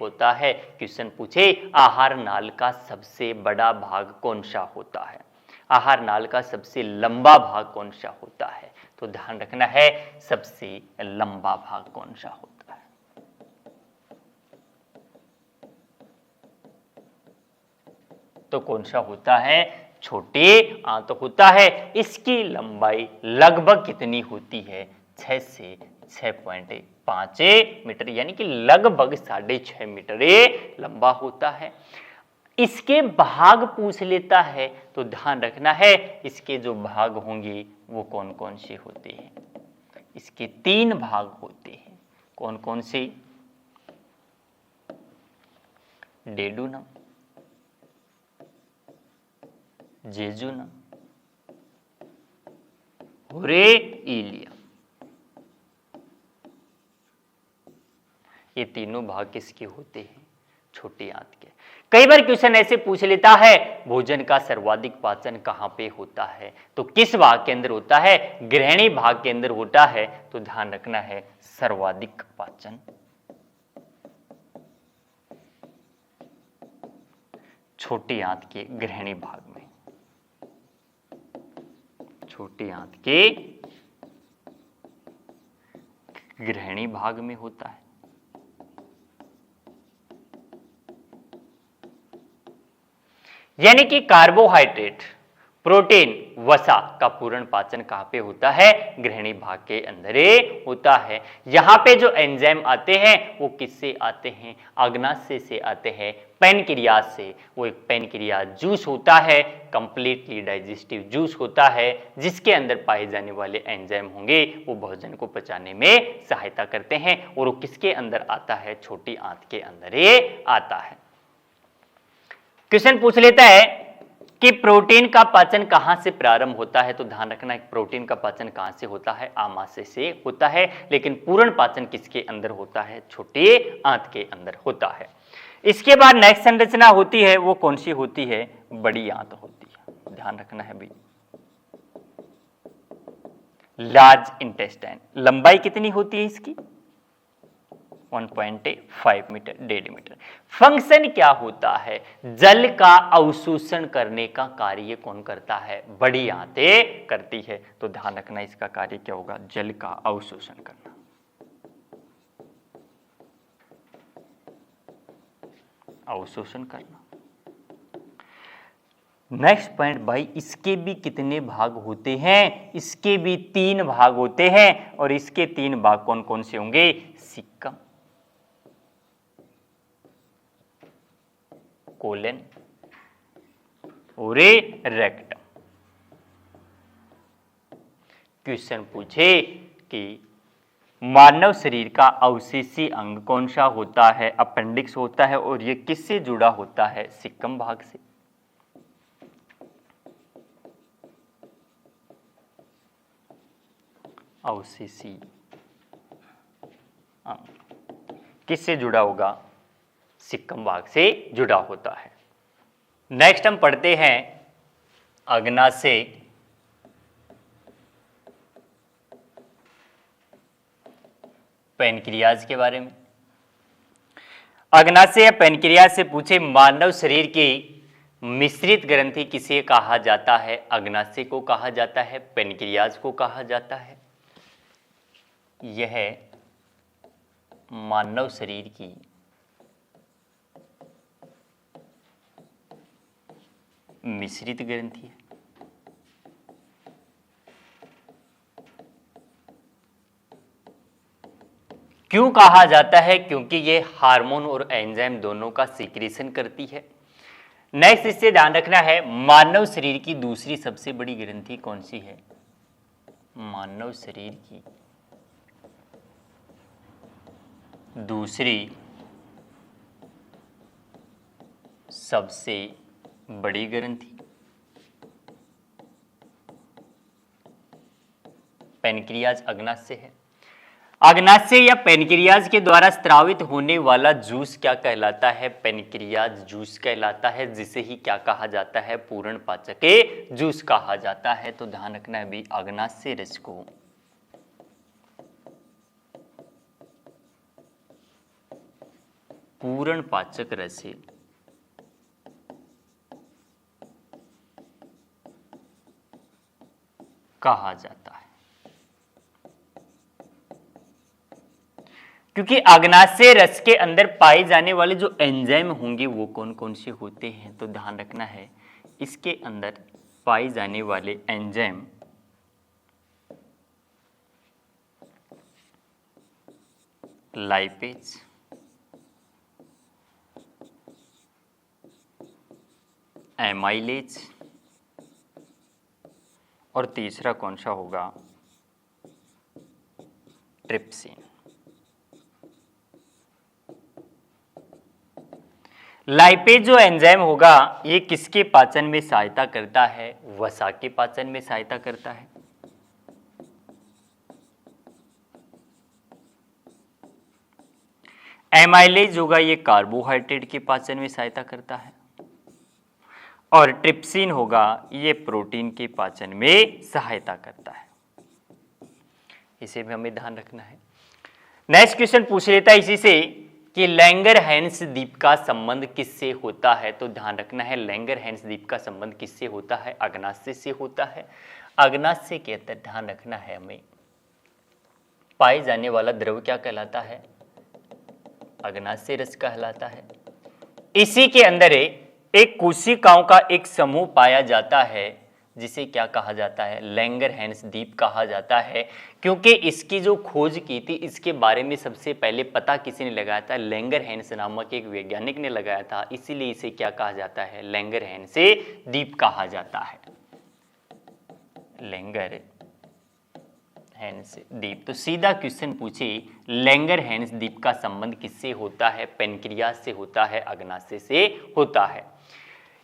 होता है। क्वेश्चन पूछे आहार नाल का सबसे बड़ा भाग कौन सा होता है, आहार नाल का सबसे लंबा भाग कौन सा होता है, तो ध्यान रखना है सबसे लंबा भाग कौन सा होता है। तो कौन सा होता है, छोटी आंत होता है। इसकी लंबाई लगभग कितनी होती है, 6 से 6.5 मीटर, यानी कि लगभग 6.5 मीटर लंबा होता है। इसके भाग पूछ लेता है तो ध्यान रखना है इसके जो भाग होंगे वो कौन कौन से होते हैं। इसके 3 भाग होते हैं, कौन कौन से, डेडुनम, जेजुनम और इलियम। ये तीनों भाग किसके होते हैं, छोटी आंत के। कई बार क्वेश्चन ऐसे पूछ लेता है भोजन का सर्वाधिक पाचन कहां पे होता है, तो किस भाग के अंदर होता है, ग्रहणी भाग के अंदर होता है। तो ध्यान रखना है सर्वाधिक पाचन छोटी आंत के ग्रहणी भाग में। छोटी आंत के ग्रहणी भाग में होता है। यानी कि कार्बोहाइड्रेट, प्रोटीन, वसा का पूर्ण पाचन कहां पे होता है? ग्रहणी भाग के अंदर होता है। यहां पे जो एंजाइम आते हैं वो किससे आते हैं? अग्नाशय से आते हैं, पैनक्रियाज से। वो एक पैनक्रियाज जूस होता है, कंप्लीटली डाइजेस्टिव जूस होता है, जिसके अंदर पाए जाने वाले एंजाइम होंगे वो भोजन को पचाने में सहायता करते हैं। और वो किसके अंदर आता है? छोटी आंत के अंदर ये आता है। क्वेश्चन पूछ लेता है कि प्रोटीन का पाचन कहां से प्रारंभ होता है? तो ध्यान रखना है प्रोटीन का पाचन कहां से होता है? आमाशय से होता है। लेकिन पूर्ण पाचन किसके अंदर होता है? छोटे आंत के अंदर होता है। इसके बाद नेक्स्ट संरचना होती है वो कौन सी होती है? बड़ी आंत होती है। ध्यान रखना है भाई। लार्ज इंटेस्टाइन, लंबाई कितनी होती है इसकी? 1.5 मीटर, 1.5 मीटर। फंक्शन क्या होता है? जल का अवशोषण करने का कार्य कौन करता है? बड़ी आंतें करती है। तो ध्यान रखना इसका कार्य क्या होगा? जल का अवशोषण करना। अवशोषण करना। नेक्स्ट पॉइंट भाई, इसके भी कितने भाग होते हैं? इसके भी 3 भाग होते हैं। और इसके 3 भाग कौन कौन से होंगे? सिक्कम, कोलन और रेक्टम। क्वेश्चन पूछे कि मानव शरीर का अवशेषी अंग कौन सा होता है? अपेंडिक्स होता है। और ये किससे जुड़ा होता है? सिक्कम भाग से। अवशेषी अंग किससे जुड़ा होगा? सिक्कम भाग से जुड़ा होता है। नेक्स्ट हम पढ़ते हैं अग्नाशय, पैनक्रियाज के बारे में। अग्नाशय या पैनक्रियाज से पूछे मानव शरीर की मिश्रित ग्रंथि किसे कहा जाता है? अग्नाशय को कहा जाता है, पैनक्रियाज को कहा जाता है। यह मानव शरीर की मिश्रित ग्रंथि है। क्यों कहा जाता है? क्योंकि ये हार्मोन और एंजाइम दोनों का सीक्रेशन करती है। नेक्स्ट इससे ध्यान रखना है, मानव शरीर की दूसरी सबसे बड़ी ग्रंथि कौन सी है? मानव शरीर की दूसरी सबसे बड़ी ग्रंथि पैनक्रियाज अग्नाशय है। अग्नाशय या पैनक्रियाज के द्वारा स्रावित होने वाला जूस क्या कहलाता है? पैनक्रियाज जूस कहलाता है, जिसे ही क्या कहा जाता है? पूर्ण पाचक जूस कहा जाता है। तो ध्यान रखना है भी, अग्नाशय रस को पूर्ण पाचक रस कहा जाता है, क्योंकि अग्नाशय रस के अंदर पाए जाने वाले जो एंजाइम होंगे वो कौन कौन से होते हैं? तो ध्यान रखना है, इसके अंदर पाए जाने वाले एंजाइम लाइपेज, एमाइलेज और तीसरा कौन सा होगा? ट्रिप्सिन। लाइपेज जो एंजाइम होगा ये किसके पाचन में सहायता करता है? वसा के पाचन में सहायता करता है। एमाइलेज होगा ये कार्बोहाइड्रेट के पाचन में सहायता करता है। और ट्रिप्सिन होगा ये प्रोटीन के पाचन में सहायता करता है। इसे भी हमें ध्यान रखना है। नेक्स्ट क्वेश्चन पूछ लेता है इसी से कि लैंगरहैंस द्वीप का संबंध किससे होता है? तो ध्यान रखना है, लैंगरहैंस द्वीप का संबंध किससे होता है? अग्नाशय से होता है। अग्नाशय के अंदर ध्यान रखना है हमें, पाए जाने वाला द्रव क्या कहलाता है? अग्नाशय रस कहलाता है। इसी के अंदर एक कोशिकाओं का एक समूह पाया जाता है जिसे क्या कहा जाता है? लैंगरहैंस द्वीप कहा जाता है, क्योंकि इसकी जो खोज की थी इसके बारे में सबसे पहले पता किसी ने लगाया था? लैंगरहैंस नामक एक वैज्ञानिक ने लगाया था, इसीलिए इसे क्या कहा जाता है? लैंगरहैंस द्वीप कहा जाता है। लैंगरहैंस द्वीप। तो सीधा क्वेश्चन पूछे, लैंगरहैंस द्वीप का संबंध किससे होता है? पेनक्रियास से होता है, अग्नाशय से होता है।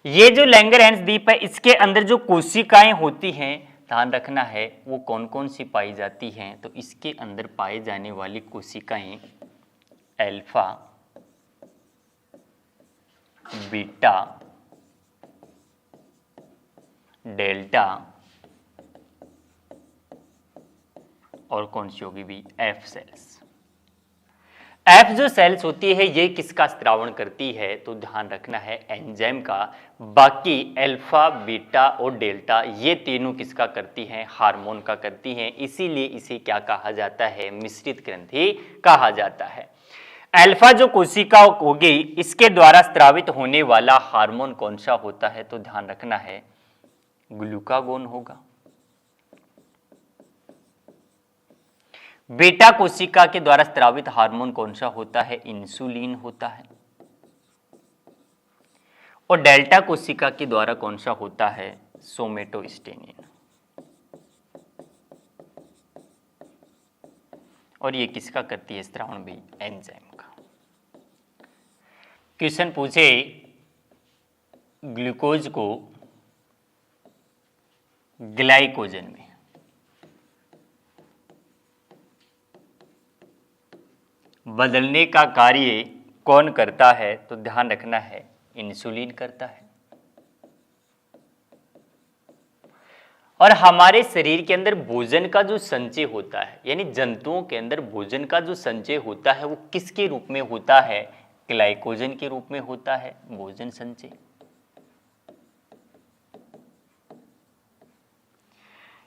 ये जो लैंगरहैंस द्वीप है इसके अंदर जो कोशिकाएं होती हैं, ध्यान रखना है वो कौन कौन सी पाई जाती हैं? तो इसके अंदर पाए जाने वाली कोशिकाएं अल्फा, बीटा, डेल्टा और कौन सी होगी भी? F cells. एफ जो सेल्स होती है ये किसका स्त्रावण करती है? तो ध्यान रखना है एंजाइम का। बाकी अल्फा, बीटा और डेल्टा ये तीनों किसका करती हैं? हार्मोन का करती हैं, इसीलिए इसे क्या कहा जाता है? मिश्रित ग्रंथि कहा जाता है। अल्फा जो कोशिका होगी इसके द्वारा स्त्रावित होने वाला हार्मोन कौन सा होता है? तो ध्यान रखना है ग्लूकागोन होगा। बीटा कोशिका के द्वारा स्रावित हार्मोन कौन सा होता है? इंसुलिन होता है। और डेल्टा कोशिका के द्वारा कौन सा होता है? सोमेटोस्टेनिन। और ये किसका करती है स्त्रावण भी? एंजाइम का। क्वेश्चन पूछे, ग्लूकोज को ग्लाइकोजन में बदलने का कार्य कौन करता है? तो ध्यान रखना है इंसुलिन करता है। और हमारे शरीर के अंदर भोजन का जो संचय होता है, यानी जंतुओं के अंदर भोजन का जो संचय होता है वो किसके रूप में होता है? ग्लाइकोजन के रूप में होता है भोजन संचय।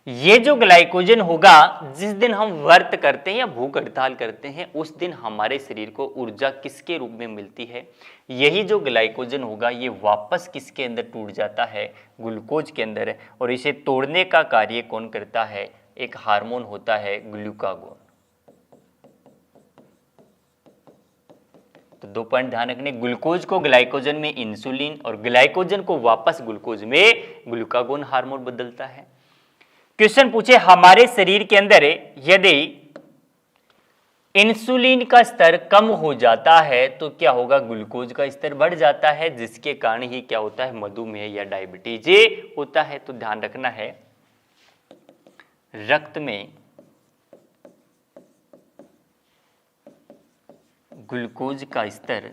ये जो ग्लाइकोजन होगा, जिस दिन हम व्रत करते हैं या भूख हड़ताल करते हैं उस दिन हमारे शरीर को ऊर्जा किसके रूप में मिलती है? यही जो ग्लाइकोजन होगा ये वापस किसके अंदर टूट जाता है? ग्लूकोज के अंदर। और इसे तोड़ने का कार्य कौन करता है? एक हार्मोन होता है ग्लूकागोन। तो 2 पॉइंट ध्यान रखने, ग्लूकोज को ग्लाइकोजन में इंसुलिन और ग्लाइकोजन को वापस ग्लूकोज में ग्लूकागोन हार्मोन बदलता है। क्वेश्चन पूछे, हमारे शरीर के अंदर यदि इंसुलिन का स्तर कम हो जाता है तो क्या होगा? ग्लूकोज का स्तर बढ़ जाता है, जिसके कारण ही क्या होता है? मधुमेह या डायबिटीज होता है। तो ध्यान रखना है रक्त में ग्लूकोज का स्तर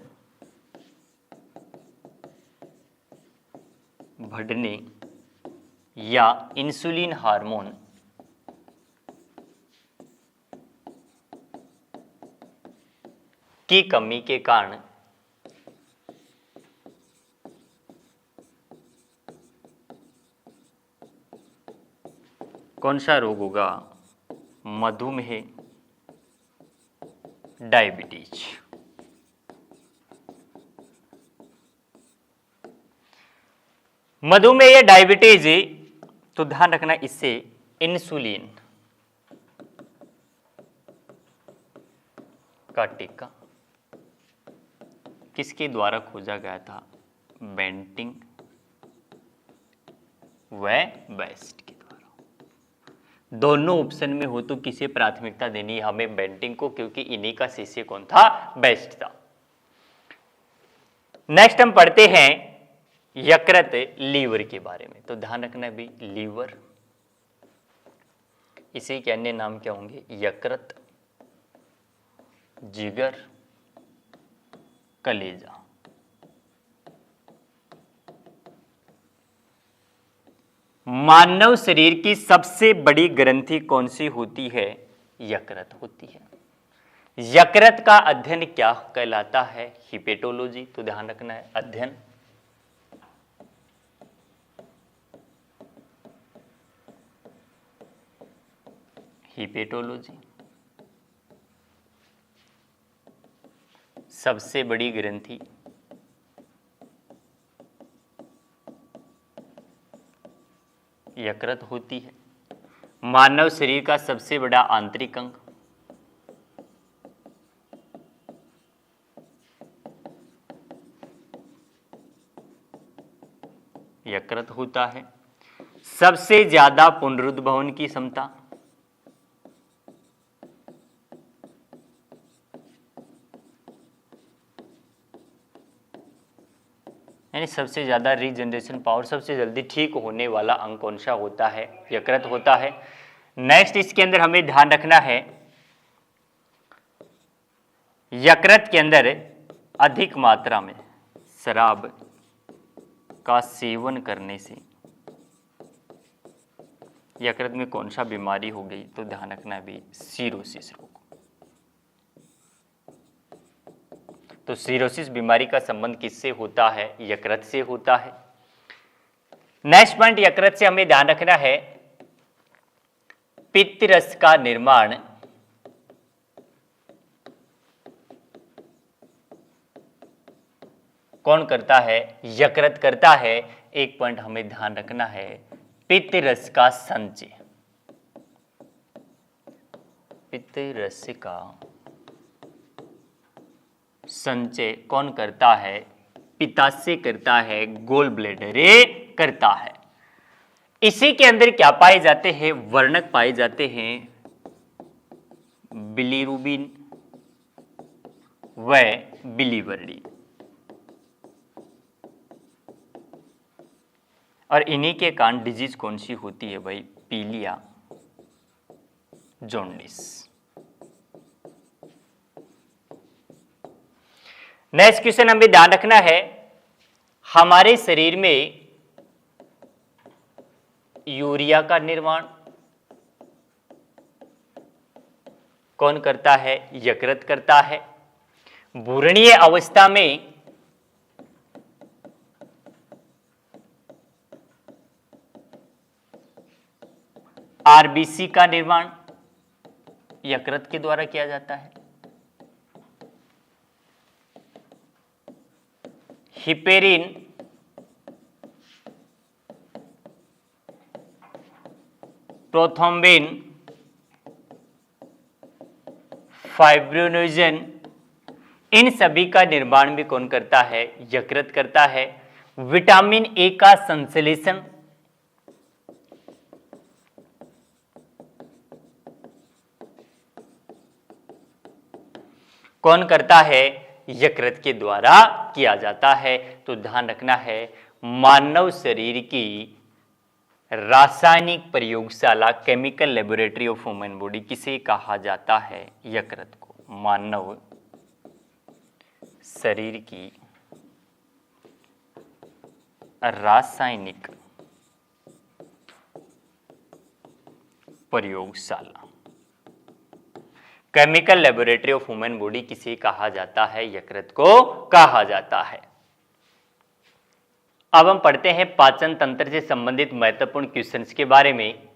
बढ़ने या इंसुलिन हार्मोन की कमी के कारण कौन सा रोग होगा? मधुमेह, डायबिटीज। मधुमेह या डायबिटीज, तो ध्यान रखना इससे इंसुलिन का टीका किसके द्वारा खोजा गया था? बेंटिंग व बेस्ट के द्वारा। दोनों ऑप्शन में हो तो किसे प्राथमिकता देनी है? हमें बेंटिंग को, क्योंकि इन्हीं का शिष्य कौन था? बेस्ट था। नेक्स्ट हम पढ़ते हैं यकृत, लीवर के बारे में। तो ध्यान रखना भी लीवर, इसे के अन्य नाम क्या होंगे? यकृत, जिगर, कलेजा। मानव शरीर की सबसे बड़ी ग्रंथि कौन सी होती है? यकृत होती है। यकृत का अध्ययन क्या कहलाता है? हिपेटोलॉजी। तो ध्यान रखना है अध्ययन। हिपेटोलॉजी। सबसे बड़ी ग्रंथि यकृत होती है। मानव शरीर का सबसे बड़ा आंतरिक अंग यकृत होता है। सबसे ज्यादा पुनरुद्भवन की क्षमता यानी सबसे ज्यादा रीजनरेशन पावर, सबसे जल्दी ठीक होने वाला अंग कौन सा होता है? यकृत होता है। नेक्स्ट इसके अंदर हमें ध्यान रखना है, यकृत के अंदर अधिक मात्रा में शराब का सेवन करने से यकृत में कौन सा बीमारी हो गई? तो ध्यान रखना भी सीरोसिस रोग। तो सीरोसिस बीमारी का संबंध किससे होता है? यकृत से होता है। नेक्स्ट पॉइंट, यकृत से हमें ध्यान रखना है, पित्त रस का निर्माण कौन करता है? यकृत करता है। एक पॉइंट हमें ध्यान रखना है, पित्त रस का संचय, पित्त रस का संचय कौन करता है? पित्ताशय करता है, गोल ब्लैडर करता है। इसी के अंदर क्या पाए जाते हैं? वर्णक पाए जाते हैं, बिलीरुबिन व बिलीवर्डिन। और इन्हीं के कारण डिजीज कौन सी होती है भाई? पीलिया, जॉन्डिस। नेक्स्ट क्वेश्चन हमें ध्यान रखना है, हमारे शरीर में यूरिया का निर्माण कौन करता है? यकृत करता है। भ्रूणीय अवस्था में आरबीसी का निर्माण यकृत के द्वारा किया जाता है। हिपेरिन प्रोथ्रोम्बिन फाइब्रिनोजन इन सभी का निर्माण भी कौन करता है? यकृत करता है। विटामिन ए का संश्लेषण कौन करता है? यकृत के द्वारा किया जाता है। तो ध्यान रखना है, मानव शरीर की रासायनिक प्रयोगशाला, chemical laboratory of human body किसे कहा जाता है? यकृत को। मानव शरीर की रासायनिक प्रयोगशाला, chemical laboratory of human body किसे कहा जाता है? यकृत को कहा जाता है। अब हम पढ़ते हैं पाचन तंत्र से संबंधित महत्वपूर्ण क्वेश्चंस के बारे में।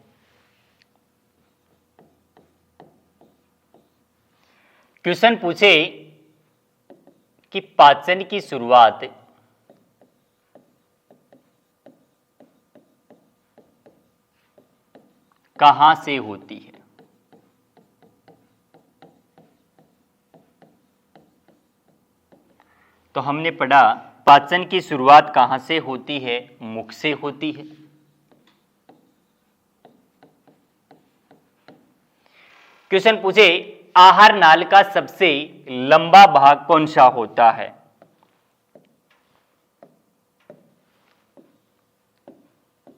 क्वेश्चन पूछे कि पाचन की शुरुआत कहां से होती है? तो हमने पढ़ा पाचन की शुरुआत कहां से होती है? मुख से होती है। क्वेश्चन पूछे आहार नाल का सबसे लंबा भाग कौन सा होता है?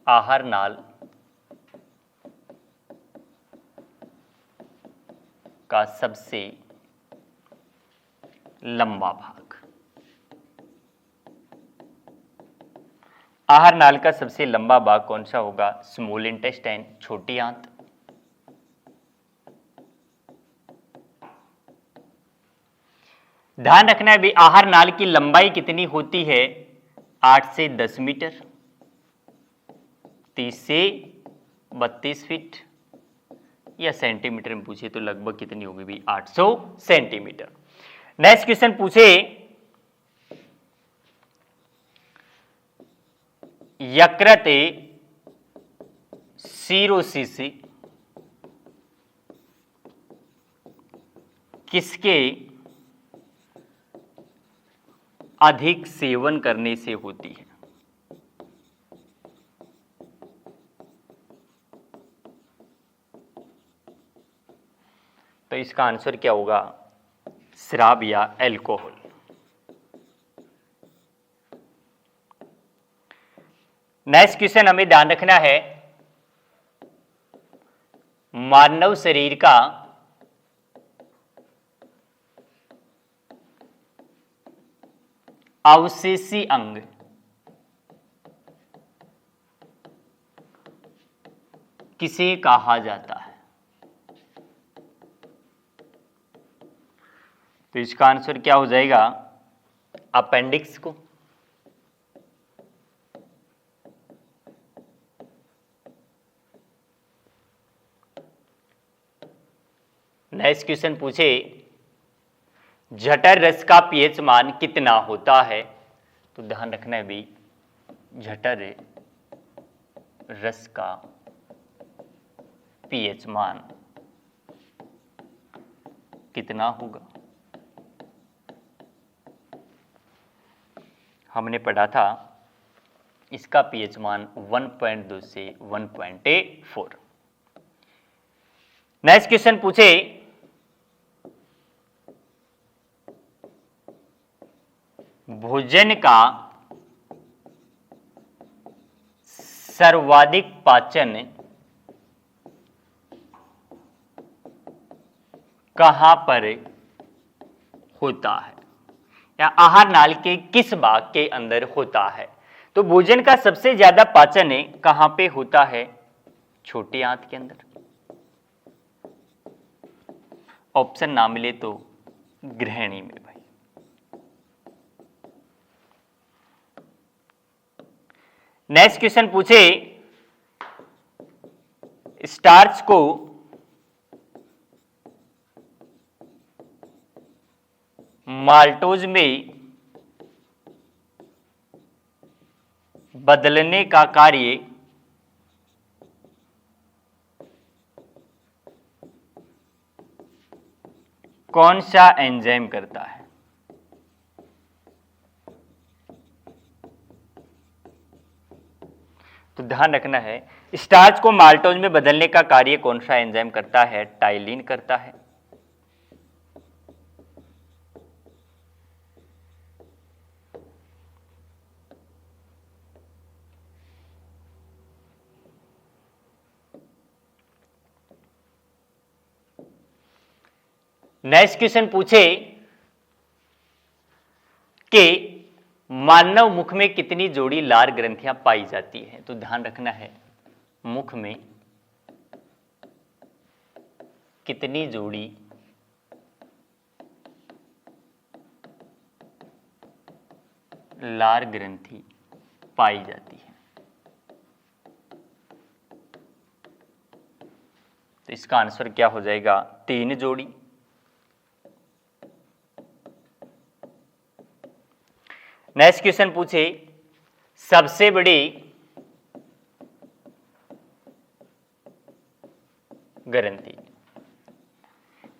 आहार नाल का सबसे लंबा भाग, आहार नाल का सबसे लंबा भाग कौन सा होगा? स्मॉल इंटेस्टाइन, छोटी आंत। ध्यान रखना है भी आहार नाल की लंबाई कितनी होती है? 8 से 10 मीटर, 30 से 32 फीट, या सेंटीमीटर में पूछे तो लगभग कितनी होगी भी 800 सेंटीमीटर। नेक्स्ट क्वेश्चन पूछे यकृत सीरोसिस किसके अधिक सेवन करने से होती है? तो इसका आंसर क्या होगा? शराब या अल्कोहल। नेक्स्ट क्वेश्चन हमें ध्यान रखना है, मानव शरीर का अवशेषी अंग किसे कहा जाता है? तो इसका आंसर क्या हो जाएगा? अपेंडिक्स को। नेक्स्ट क्वेश्चन पूछे जठर रस का पीएच मान कितना होता है? तो ध्यान रखना है भी, जठर रस का पीएच मान कितना होगा? हमने पढ़ा था इसका पीएच मान 1.2 से 1.4। नेक्स्ट क्वेश्चन पूछे भोजन का सर्वाधिक पाचन कहां पर होता है, या आहार नाल के किस भाग के अंदर होता है? तो भोजन का सबसे ज्यादा पाचन कहां पे होता है? छोटी आंत के अंदर। ऑप्शन ना मिले तो ग्रहणी में भाई। नेक्स्ट क्वेश्चन पूछे स्टार्च को माल्टोज में बदलने का कार्य कौन सा एंजाइम करता है? तो ध्यान रखना है, स्टार्च को माल्टोज में बदलने का कार्य कौन सा एंजाइम करता है? टाइलिन करता है। नेक्स्ट क्वेश्चन पूछे कि मानव मुख में कितनी जोड़ी लार ग्रंथियां पाई जाती हैं? तो ध्यान रखना है, मुख में कितनी जोड़ी लार ग्रंथि पाई जाती है? तो इसका आंसर क्या हो जाएगा? 3 जोड़ी। नेक्स्ट क्वेश्चन पूछे सबसे बड़ी ग्रंथि,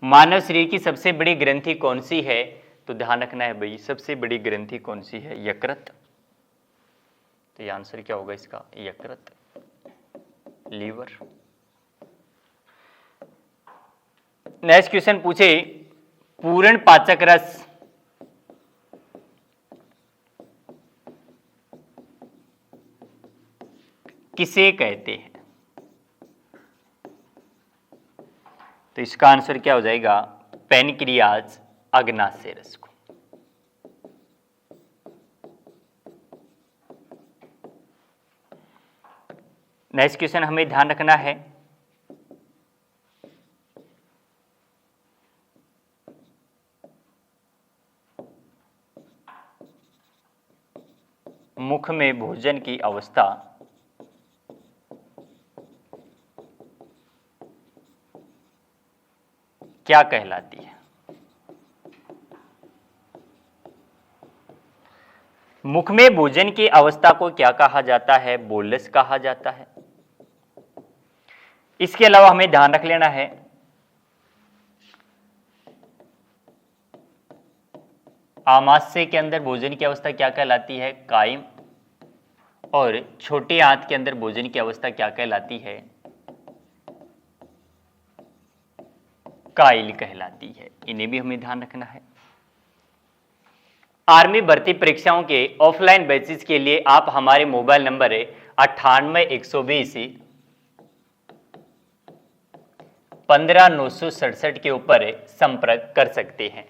मानव शरीर की सबसे बड़ी ग्रंथि कौन सी है? तो ध्यान रखना है भाई, सबसे बड़ी ग्रंथि कौन सी है? यकृत। तो ये आंसर क्या होगा इसका? यकृत, लीवर। नेक्स्ट क्वेश्चन पूछे पूर्ण पाचक रस किसे कहते हैं? तो इसका आंसर क्या हो जाएगा? पैनक्रियाज अग्नाशय रस को। नेक्स्ट क्वेश्चन हमें ध्यान रखना है, मुख में भोजन की अवस्था क्या कहलाती है? मुख में भोजन की अवस्था को क्या कहा जाता है? बोलस कहा जाता है। इसके अलावा हमें ध्यान रख लेना है आमाशय के अंदर भोजन की अवस्था क्या कहलाती है? कायम। और छोटी आंत के अंदर भोजन की अवस्था क्या कहलाती है? काइल कहलाती है। इन्हें भी हमें ध्यान रखना है। आर्मी भर्ती परीक्षाओं के ऑफलाइन बैचेस के लिए आप हमारे मोबाइल नंबर 98 120 15 967 के ऊपर संपर्क कर सकते हैं।